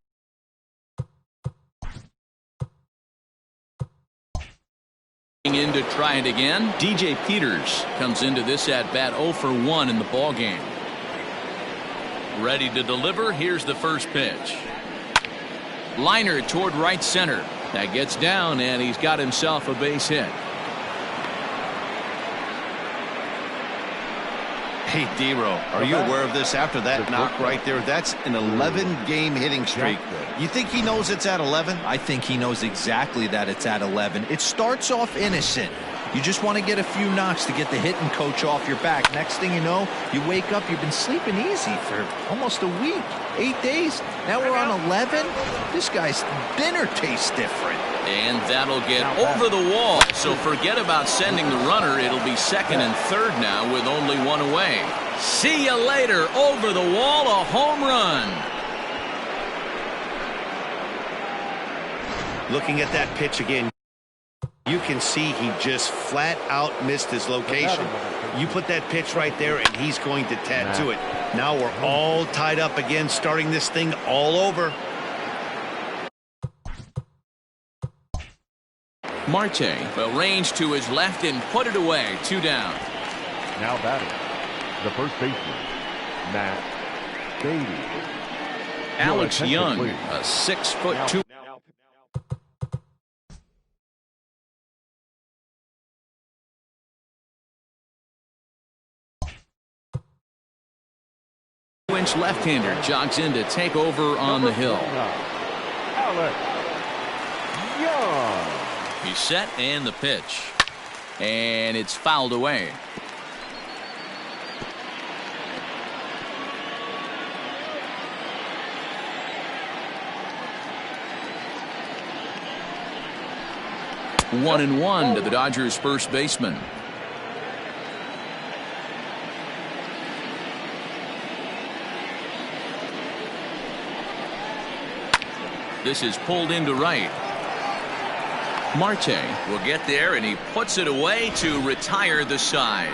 in to try it again. DJ Peters comes into this at bat 0 for 1 in the ball game. Ready to deliver. Here's the first pitch. Liner toward right center. That gets down, and he's got himself a base hit. Hey, D-Row, are you aware of this after that knock right there? That's an 11-game hitting streak. You think he knows it's at 11? I think he knows exactly that it's at 11. It starts off innocent. You just want to get a few knocks to get the hitting coach off your back. Next thing you know, you wake up, you've been sleeping easy for almost a week, 8 days. Now we're on 11. This guy's dinner tastes different. And that'll get over the wall. So forget about sending the runner. It'll be second and third now with only 1 away. See you later. Over the wall, a home run. Looking at that pitch again, you can see he just flat out missed his location. You put that pitch right there, and he's going to tattoo it. Now we're all tied up again, starting this thing all over. Marte will range to his left and put it away. 2 down. Now batting, the first baseman, Matt Beatty. Alex Young, a 6'2". Left-hander jogs in to take over on the hill. Alex Young. He's set, and the pitch. And it's fouled away. One and one to the Dodgers' first baseman. This is pulled into right. Marte will get there, and he puts it away to retire the side.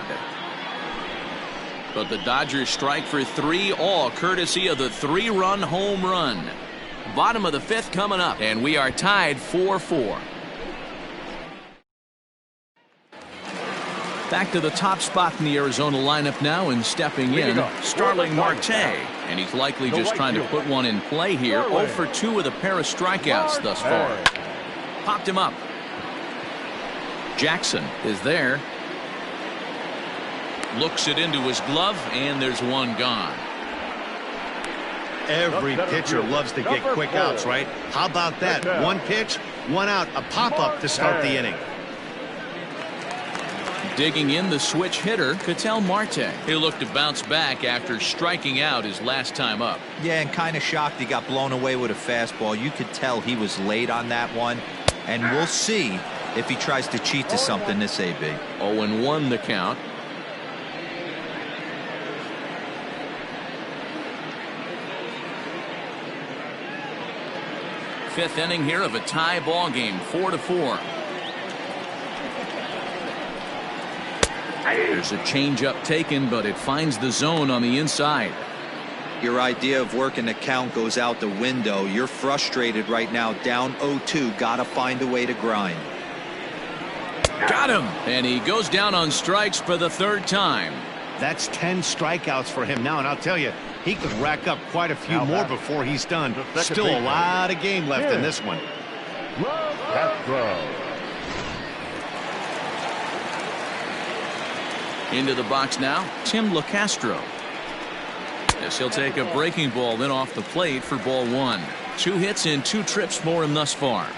But the Dodgers strike for 3, all courtesy of the 3-run home run. Bottom of the 5th coming up, and we are tied 4-4. Back to the top spot in the Arizona lineup now, and stepping in, Starling Marte. And he's likely just trying to put one in play here. 0 for 2 with a pair of strikeouts thus far. Popped him up. Jackson is there. Looks it into his glove, and there's one gone. Every pitcher loves to get quick outs, right? How about that? 1 pitch, 1 out, a pop-up to start the inning. Digging in, the switch hitter, Ketel Marte. He'll look to bounce back after striking out his last time up. Yeah, and kind of shocked he got blown away with a fastball. You could tell he was late on that one. And we'll see if he tries to cheat to something this AB. 0-1 the count. Fifth inning here of a tie ball game, 4-4. There's a changeup taken, but it finds the zone on the inside. Your idea of working the count goes out the window. You're frustrated right now, down 0-2. Gotta find a way to grind. Got him, and he goes down on strikes for the 3rd time. That's 10 strikeouts for him now, and I'll tell you, he could rack up quite a few more before he's done. Still a lot of game left in this one. Into the box now, Tim LeCastro. Yes, he'll take a breaking ball then off the plate for ball 1. 2 hits and 2 trips for him thus far.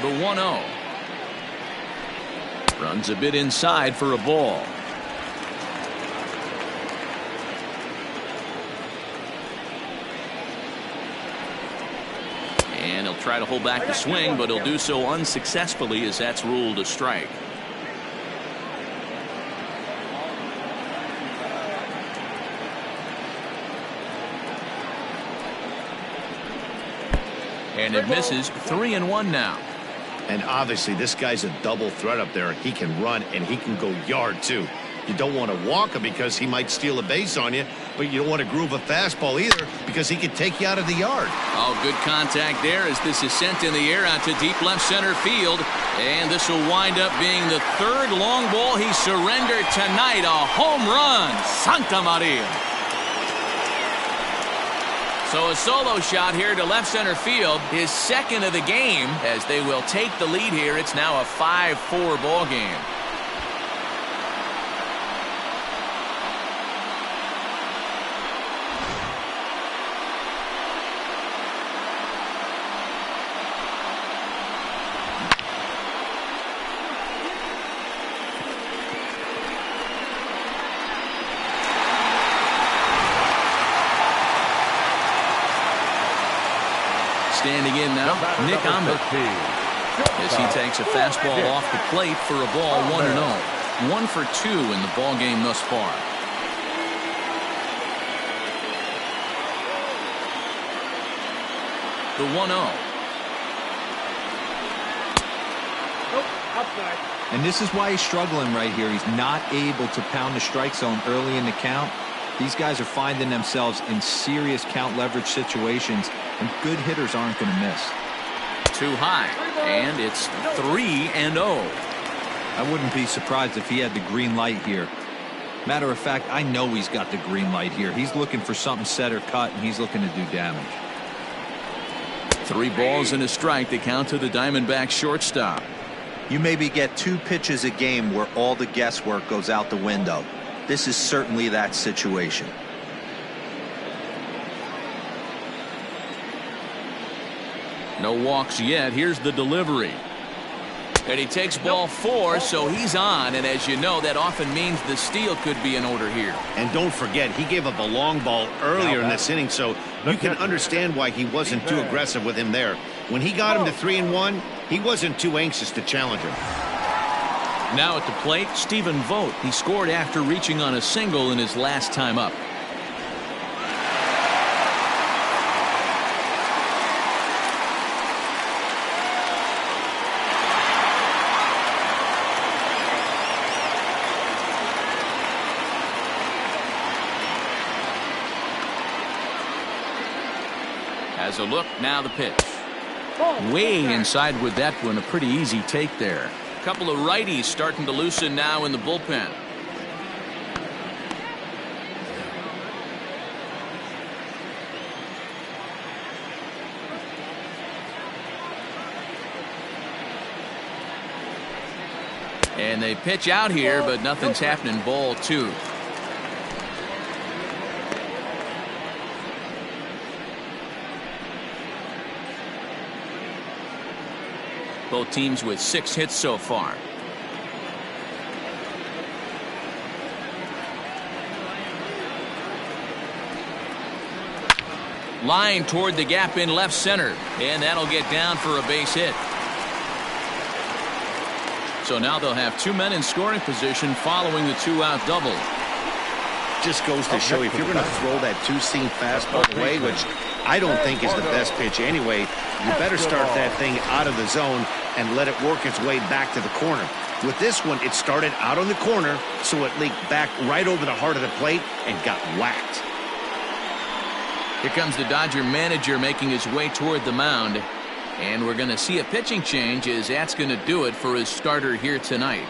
The 1-0. Runs a bit inside for a ball. And he'll try to hold back the swing, but he'll do so unsuccessfully as that's ruled a strike. And it misses. 3-1 now. And obviously this guy's a double threat up there. He can run and he can go yard too. You don't want to walk him because he might steal a base on you, but you don't want to groove a fastball either because he could take you out of the yard. Oh, good contact there as this is sent in the air out to deep left center field. And this will wind up being the third long ball he surrendered tonight. A home run. Santa Maria. So a solo shot here to left center field, his second of the game, as they will take the lead here. It's now a 5-4 ball game. Standing in now, Nick Ahmed, as he takes a fastball off the plate for a ball. 1-0. 1 for 2 in the ball game thus far. The 1-0. And this is why he's struggling right here. He's not able to pound the strike zone early in the count. These guys are finding themselves in serious count leverage situations, and good hitters aren't going to miss. Too high, and it's 3-0. I wouldn't be surprised if he had the green light here. Matter of fact, I know he's got the green light here. He's looking for something set or cut, and he's looking to do damage. 3 balls and a strike to count to the Diamondbacks shortstop. You maybe get 2 pitches a game where all the guesswork goes out the window. This is certainly that situation. No walks yet. Here's the delivery. And he takes ball 4, so he's on. And as you know, that often means the steal could be in order here. And don't forget, he gave up a long ball earlier in this inning, so you can understand why he wasn't too aggressive with him there. When he got him to 3-1, he wasn't too anxious to challenge him. Now at the plate, Stephen Vogt. He scored after reaching on a single in his last time up. As a look, now the pitch. Way inside with that one. A pretty easy take there. Couple of righties starting to loosen now in the bullpen. And they pitch out here, but nothing's happening. Ball 2. Both teams with 6 hits so far. Line toward the gap in left center, and that'll get down for a base hit. So now they'll have 2 men in scoring position following the 2-out double. Just goes to show you, if you're going to throw that 2-seam fastball away, which I don't think is the best pitch anyway, you better start that thing out of the zone and let it work its way back to the corner. With this one, it started out on the corner, so it leaked back right over the heart of the plate and got whacked. Here comes the Dodger manager making his way toward the mound. And we're going to see a pitching change, as that's going to do it for his starter here tonight.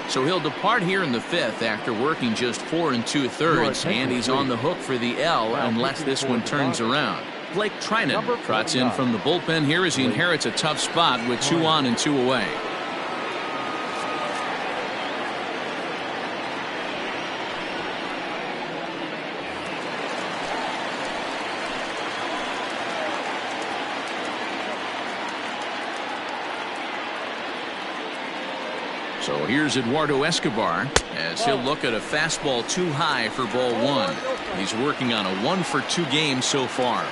So he'll depart here in the 5th after working just 4 2/3, and he's on the hook for the L unless this one turns around. Blake Trinan trots in from the bullpen here as he inherits a tough spot with 2 on and 2 away. So here's Eduardo Escobar as he'll look at a fastball too high for ball one. He's working on a 1-for-2 game so far.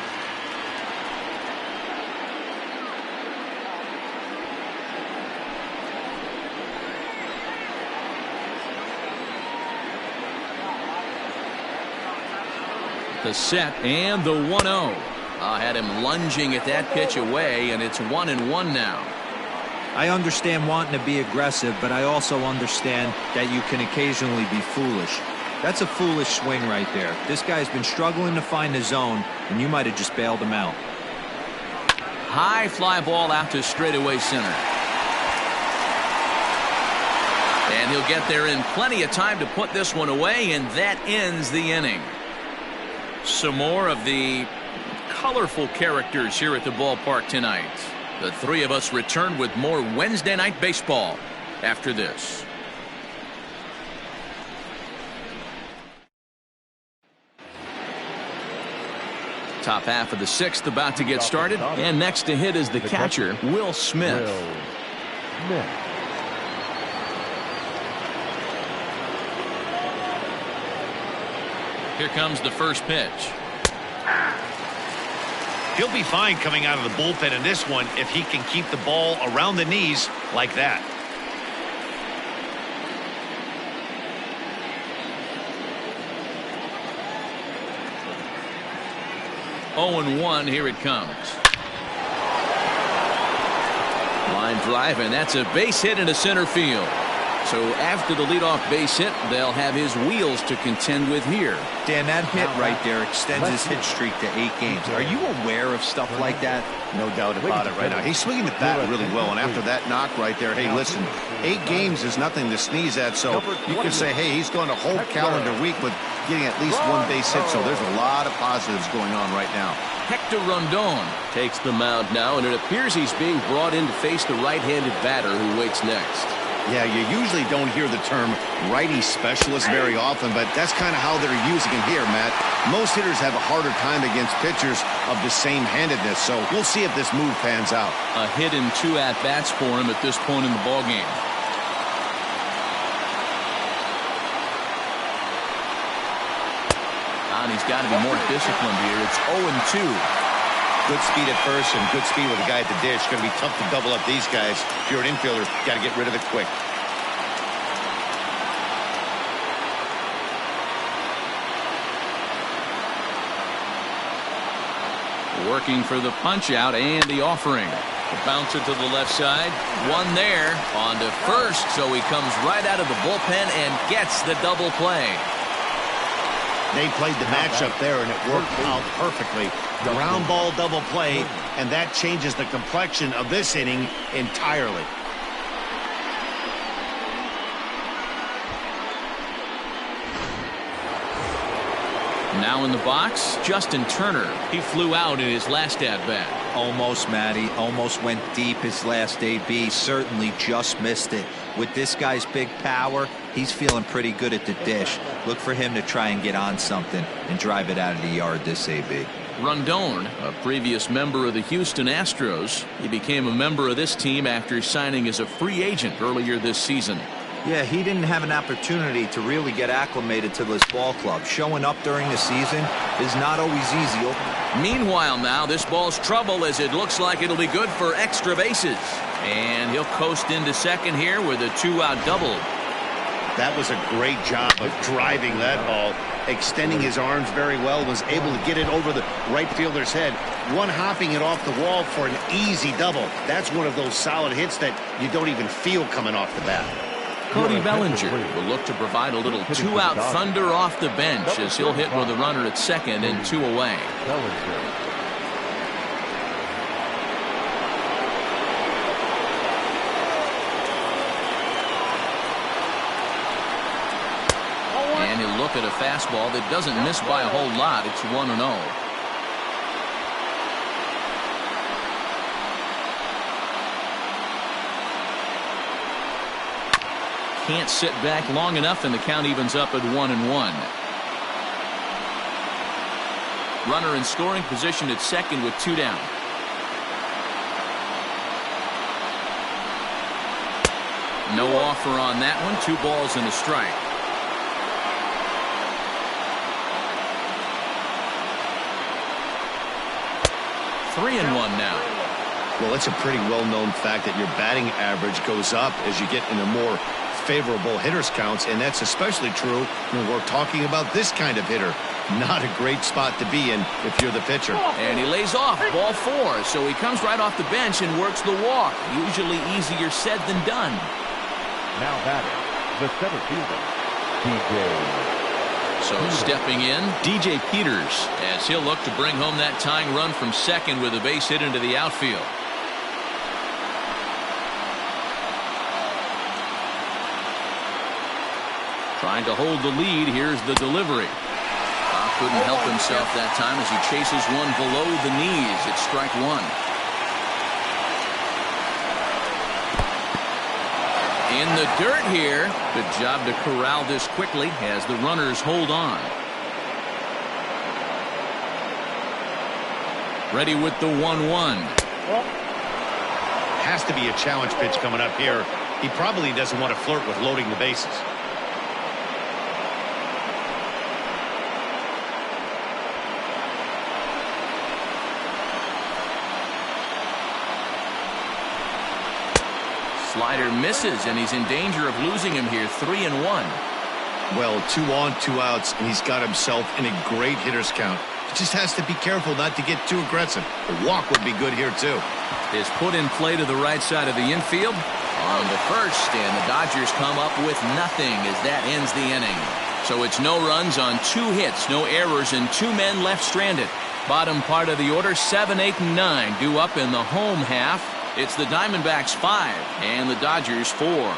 The set and the 1-0. Had him lunging at that pitch away, and it's 1-1 now. I understand wanting to be aggressive, but I also understand that you can occasionally be foolish. That's a foolish swing right there. This guy's been struggling to find the zone, and you might have just bailed him out. High fly ball out to straightaway center. And he'll get there in plenty of time to put this one away, and that ends the inning. Some more of the colorful characters here at the ballpark tonight. The three of us return with more Wednesday Night Baseball after this. Top half of the sixth about to get started, and next to hit is the catcher, Will Smith. Here comes the first pitch. He'll be fine coming out of the bullpen in this one if he can keep the ball around the knees like that. Oh, 0-1, here it comes. Line drive, and that's a base hit into center field. So after the leadoff base hit, they'll have his wheels to contend with here. Dan, that hit right there extends his hit streak to 8 games. Are you aware of stuff like that? No doubt about it right now. He's swinging the bat really well, and after that knock right there, hey, listen, 8 games is nothing to sneeze at, so you can say, hey, he's going a whole calendar week with getting at least 1 base hit, so there's a lot of positives going on right now. Hector Rondon Takes the mound now, and it appears he's being brought in to face the right-handed batter who waits next. Yeah, you usually don't hear the term righty specialist very often, but that's kind of how they're using it here, Matt. Most hitters have a harder time against pitchers of the same handedness, so we'll see if this move pans out. A hit and 2 at-bats for him at this point in the ballgame. And he's got to be more disciplined here. It's 0-2. Good speed at first and good speed with the guy at the dish. Going to be tough to double up these guys. If you're an infielder, got to get rid of it quick. Working for the punch out and the offering. The bouncer to the left side. One there. On to first. So he comes right out of the bullpen and gets the double play. They played the matchup there, and it worked out perfectly. Ground ball double play, and that changes the complexion of this inning entirely. Now in the box, Justin Turner. He flew out in his last at-bat. Almost, Matty. Almost went deep his last AB. Certainly just missed it. With this guy's big power, he's feeling pretty good at the dish. Look for him to try and get on something and drive it out of the yard this AB. Rondon, a previous member of the Houston Astros. He became a member of this team after signing as a free agent earlier this season. Yeah, he didn't have an opportunity to really get acclimated to this ball club. Showing up during the season is not always easy. Meanwhile now, this ball's trouble as it looks like it'll be good for extra bases. And he'll coast into second here with a 2-out double. That was a great job of driving that ball, extending his arms very well, was able to get it over the right fielder's head, one-hopping it off the wall for an easy double. That's one of those solid hits that you don't even feel coming off the bat. Cody Bellinger will look to provide a little 2-out thunder off the bench as he'll hit with a runner at second and 2 away. And he'll look at a fastball that doesn't miss by a whole lot. It's 1-0. Can't sit back long enough, and the count evens up at 1-1. Runner in scoring position at second with 2 down. No offer on that one. 2 balls and a strike. Three and one now. Well, it's a pretty well-known fact that your batting average goes up as you get into more favorable hitters counts, and that's especially true when we're talking about this kind of hitter. Not a great spot to be in if you're the pitcher. And he lays off. Ball 4. So he comes right off the bench and works the walk. Usually easier said than done. Now batting, the center fielder, DJ. So stepping in, DJ Peters, as he'll look to bring home that tying run from second with a base hit into the outfield. Trying to hold the lead. Here's the delivery. Couldn't help himself that time as he chases one below the knees. It's strike 1. In the dirt here. Good job to corral this quickly as the runners hold on. Ready with the 1-1. Has to be a challenge pitch coming up here. He probably doesn't want to flirt with loading the bases. Slider misses, and he's in danger of losing him here. 3-1. Well, 2 on, 2 outs, and he's got himself in a great hitter's count. He just has to be careful not to get too aggressive. A walk would be good here, too. Is put in play to the right side of the infield. On the first, and the Dodgers come up with nothing as that ends the inning. So it's no runs on 2 hits, no errors, and 2 men left stranded. Bottom part of the order, 7, 8, and 9 due up in the home half. It's the Diamondbacks 5 and the Dodgers 4.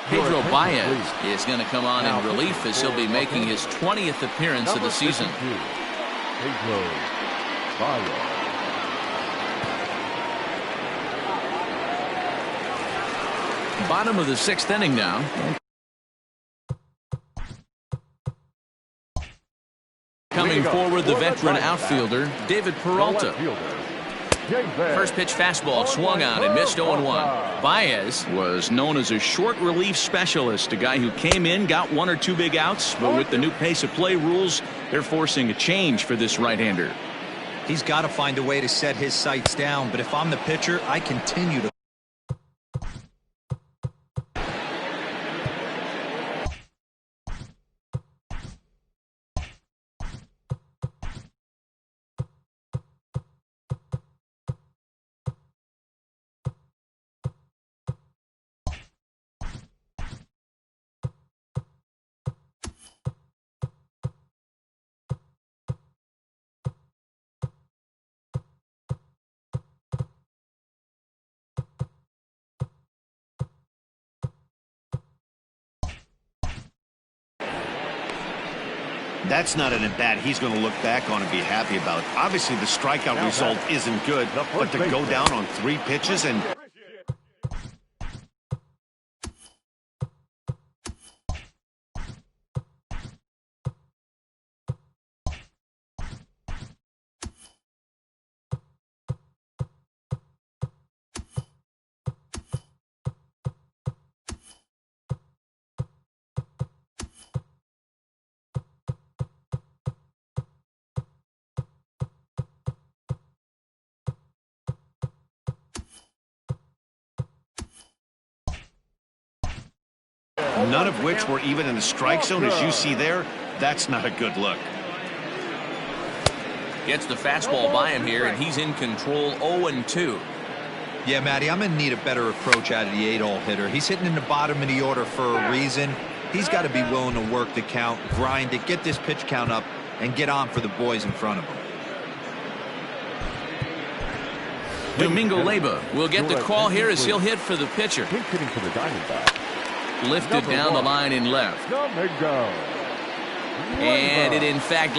Pedro Baez is going to come on in relief as he'll be making his 20th appearance of the season. Pedro Baez. Bottom of the 6th inning now. Coming forward, the veteran outfielder, David Peralta. First pitch fastball swung on and missed 0-1. Baez was known as a short relief specialist, a guy who came in, got 1 or 2 big outs, but with the new pace of play rules, they're forcing a change for this right-hander. He's got to find a way to set his sights down, but if I'm the pitcher, I continue to That's not an at-bat he's going to look back on and be happy about. Obviously, the strikeout result isn't good, but to go down on 3 pitches and... none of which were even in the strike zone, as you see there. That's not a good look. Gets the fastball by him here, and he's in control. 0-2. Yeah, Matty, I'm going to need a better approach out of the 8-hole hitter. He's hitting in the bottom of the order for a reason. He's got to be willing to work the count, grind it, get this pitch count up, and get on for the boys in front of him. Domingo Leyba will get the call here as he'll hit for the pitcher. He's hitting for the Diamondbacks. Lifted down the line in left. Domingo. And it, in fact,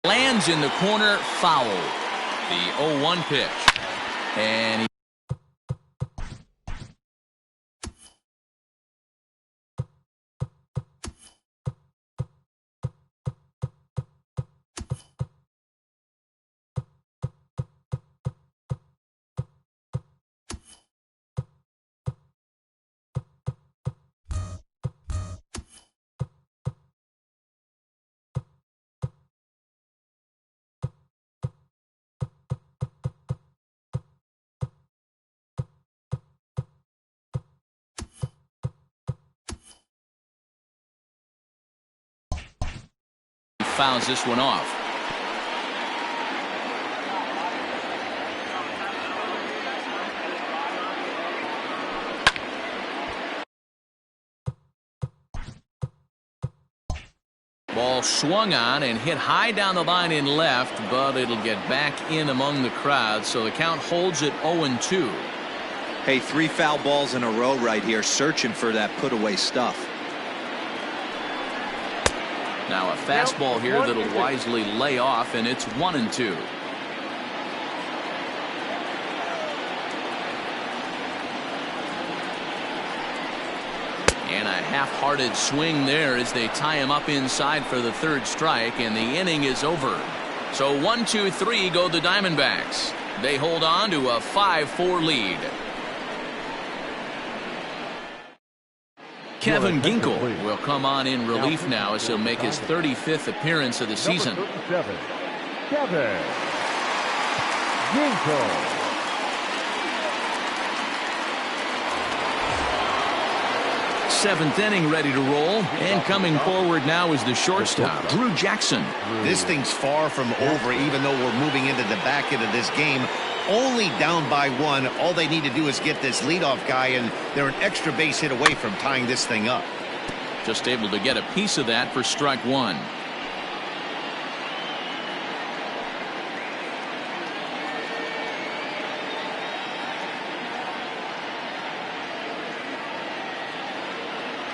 Lands in the corner, foul. The 0-1 pitch. And he fouls this one off. Ball swung on and hit high down the line in left, but it'll get back in among the crowd, so the count holds at 0-2. Hey, 3 foul balls in a row right here, searching for that put-away stuff. Now a fastball here that'll wisely lay off, and it's 1-2. And a half-hearted swing there as they tie him up inside for the 3rd strike, and the inning is over. So 1-2-3 go the Diamondbacks. They hold on to a 5-4 lead. Kevin Ginkel will come on in relief now as he'll make his 35th appearance of the season. Number 37, Kevin Ginkel. Seventh inning ready to roll, and coming forward now is the shortstop, Drew Jackson. This thing's far from over, even though we're moving into the back end of this game. Only down by 1. All they need to do is get this leadoff guy, and they're an extra base hit away from tying this thing up. Just able to get a piece of that for strike 1.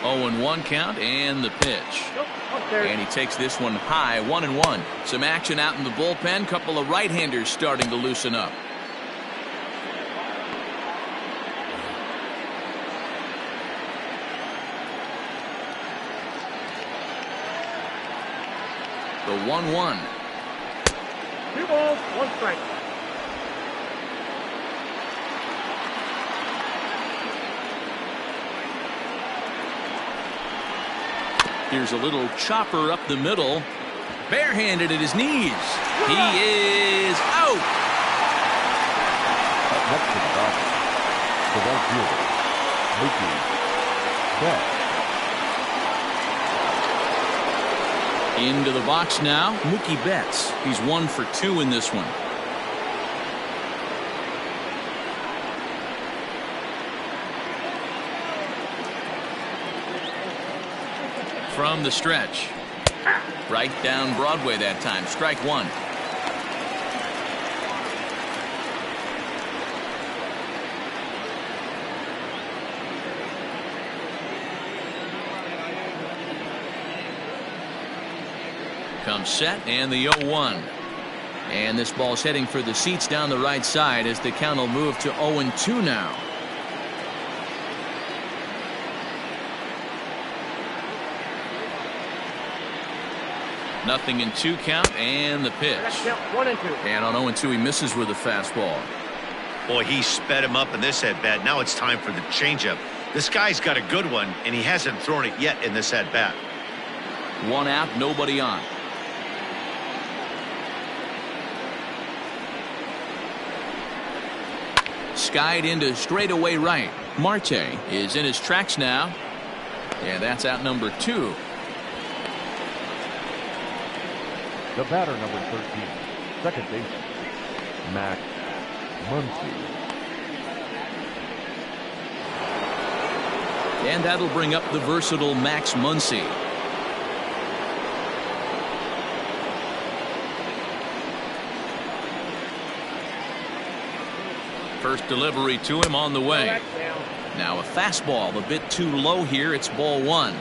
Oh, and 1 count, and the pitch. And he takes this one high, 1-1. Some action out in the bullpen. Couple of right-handers starting to loosen up. The 1-1. 2 balls, 1 strike. Here's a little chopper up the middle. Barehanded at his knees. He is out. Up next to the Dodgers, the right fielder, Mookie Betts. Into the box now, Mookie Betts. He's 1 for 2 in this one. From the stretch. Right down Broadway that time. Strike 1. Comes set, and the 0-1. And this ball's heading for the seats down the right side as the count will move to 0-2 now. Nothing in 2 count, and the pitch. 1 and 2. And on 0-2 he misses with a fastball. Boy, he sped him up in this at-bat. Now it's time for the changeup. This guy's got a good one, and he hasn't thrown it yet in this at-bat. 1 out, nobody on. Skied into straightaway right. Marte is in his tracks now. And that's out number 2. The batter, number 13, second baseman, Max Muncy. And that'll bring up the versatile Max Muncy. First delivery to him on the way. Now a fastball a bit too low here. It's ball 1.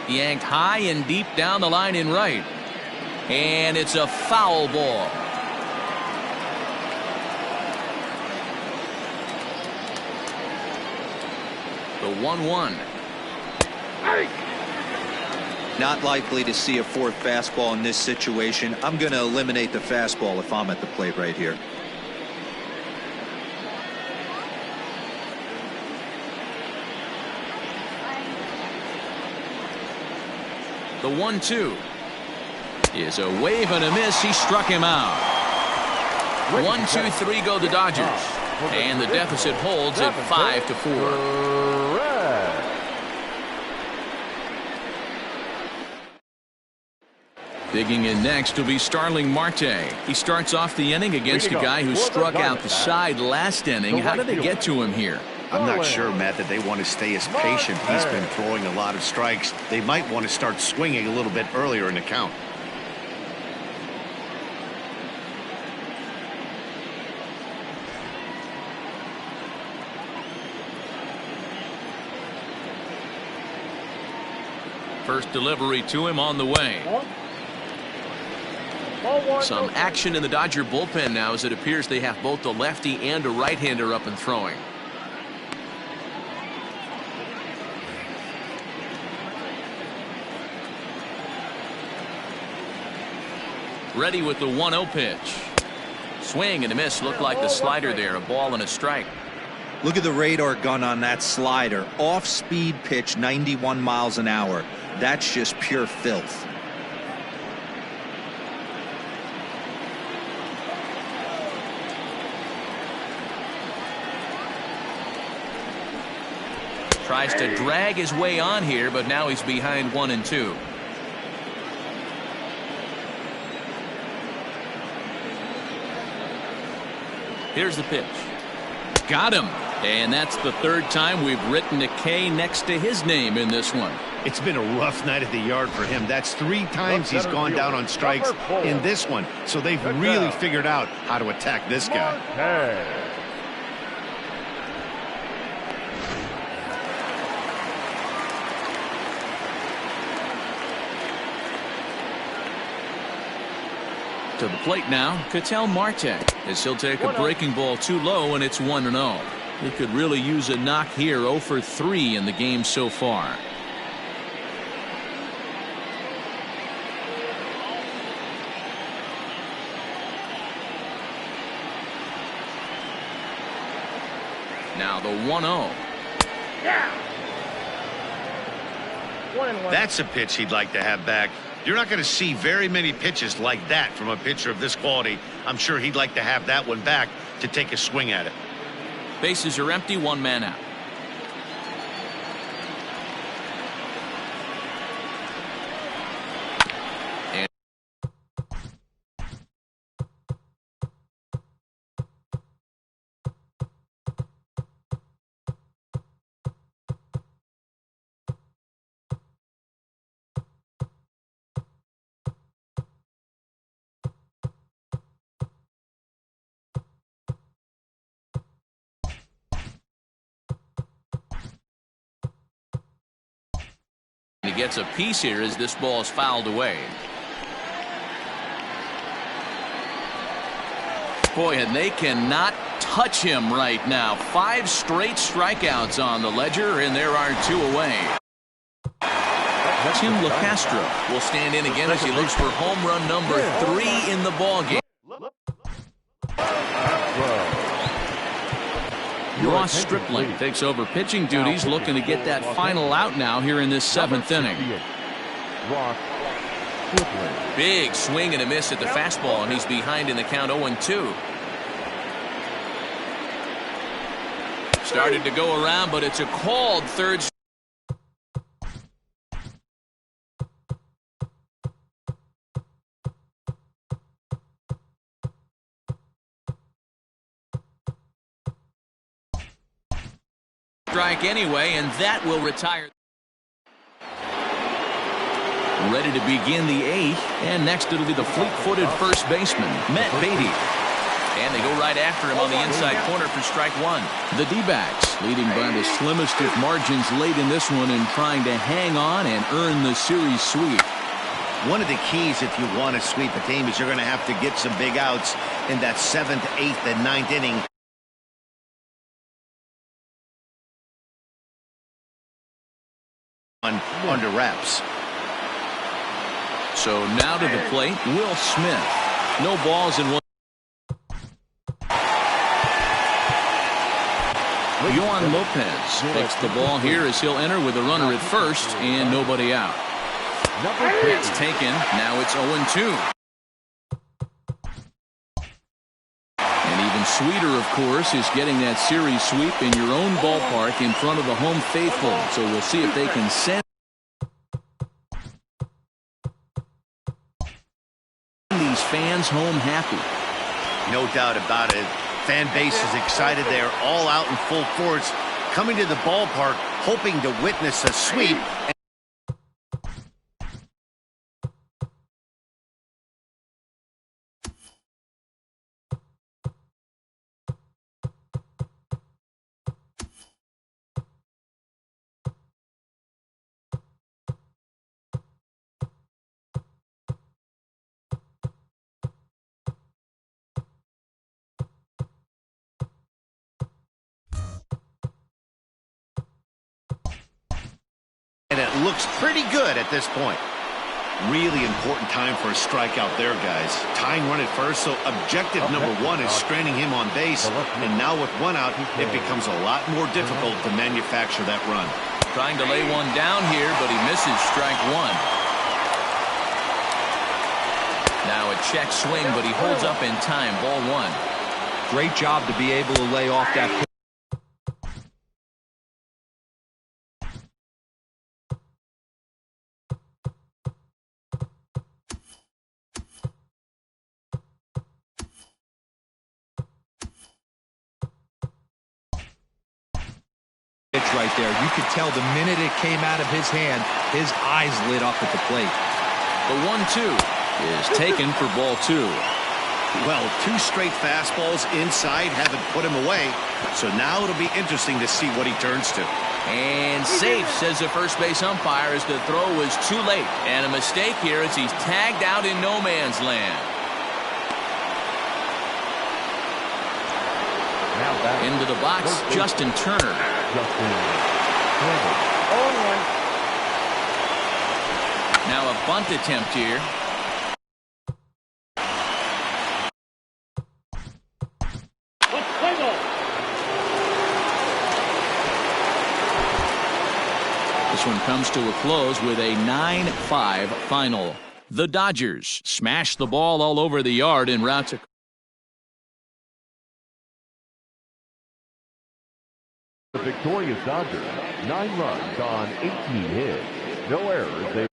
Yanked high and deep down the line in right. And it's a foul ball. The 1-1. Not likely to see a fourth fastball in this situation. I'm going to eliminate the fastball if I'm at the plate right here. The 1-2 is a wave and a miss. He struck him out. 1-2-3 go the Dodgers, and the deficit holds at 5-4. Digging in next will be Starling Marte. He starts off the inning against a guy who struck out the side last inning. How did they get to him here? I'm not sure, Matt, that they want to stay as patient. He's been throwing a lot of strikes. They might want to start swinging a little bit earlier in the count. First delivery to him on the way. Some action in the Dodger bullpen now, as it appears they have both a lefty and a right-hander up and throwing. Ready with the 1-0 pitch. Swing and a miss. Looked like the slider there. A ball and a strike. Look at the radar gun on that slider. Off-speed pitch, 91 miles an hour. That's just pure filth. Tries to drag his way on here, but now he's behind 1-2. Here's the pitch. Got him. And that's the third time we've written a K next to his name in this one. It's been a rough night at the yard for him. That's 3 times he's gone down on strikes in this one. So they've really figured out how to attack this guy. To the plate now, Ketel Marte, as he'll take a breaking ball too low, and it's 1-0. He could really use a knock here. 0 for 3 in the game so far. Now the 1-0. That's a pitch he'd like to have back. You're not going to see very many pitches like that from a pitcher of this quality. I'm sure he'd like to have that one back to take a swing at it. Bases are empty, 1 man out. He gets a piece here as this ball is fouled away. Boy, and they cannot touch him right now. 5 straight strikeouts on the ledger, and there are 2 away. Tim LaCastro will stand in again as he looks for home run number 3 in the ballgame. Ross Stripling takes over pitching duties, looking to get that final out now here in this 7th inning. Big swing and a miss at the fastball, and he's behind in the count 0-2. Started to go around, but it's a called third. Strike anyway, and that will retire. Ready to begin the 8th, and next it'll be the fleet-footed first baseman, Matt Beatty. And they go right after him on the inside corner for strike one. The D-backs leading by the slimmest of margins late in this one and trying to hang on and earn the series sweep. One of the keys if you want to sweep a team is you're going to have to get some big outs in that 7th, 8th, and 9th inning. Under wraps. So now to the plate, Will Smith. No balls in one. Yohan Lopez takes the ball here as he'll enter with a runner at first and nobody out. It's taken. Now it's 0-2. And even sweeter, of course, is getting that series sweep in your own ballpark in front of the home faithful. So we'll see if they can send these fans home happy. No doubt about it. Fan base is excited. They are all out in full force, coming to the ballpark, hoping to witness a sweep. And it looks pretty good at this point. Really important time for a strikeout there, guys. Tying run at first, so objective number one is stranding him on base. And now with one out, it becomes a lot more difficult to manufacture that run. Trying to lay one down here, but he misses strike one. Now a check swing, but he holds up in time. Ball one. Great job to be able to lay off that. Right there. You could tell the minute it came out of his hand, his eyes lit up at the plate. The 1-2 is taken for ball two. Well, two straight fastballs inside haven't put him away. So now it'll be interesting to see what he turns to. And safe, says the first base umpire, as the throw was too late. And a mistake here as he's tagged out in no man's land. Into the box, Justin Turner. Now a bunt attempt here. This one comes to a close with a 9-5 final. The Dodgers smash the ball all over the yard en route to the victorious Dodgers, 9 runs on 18 hits, no errors.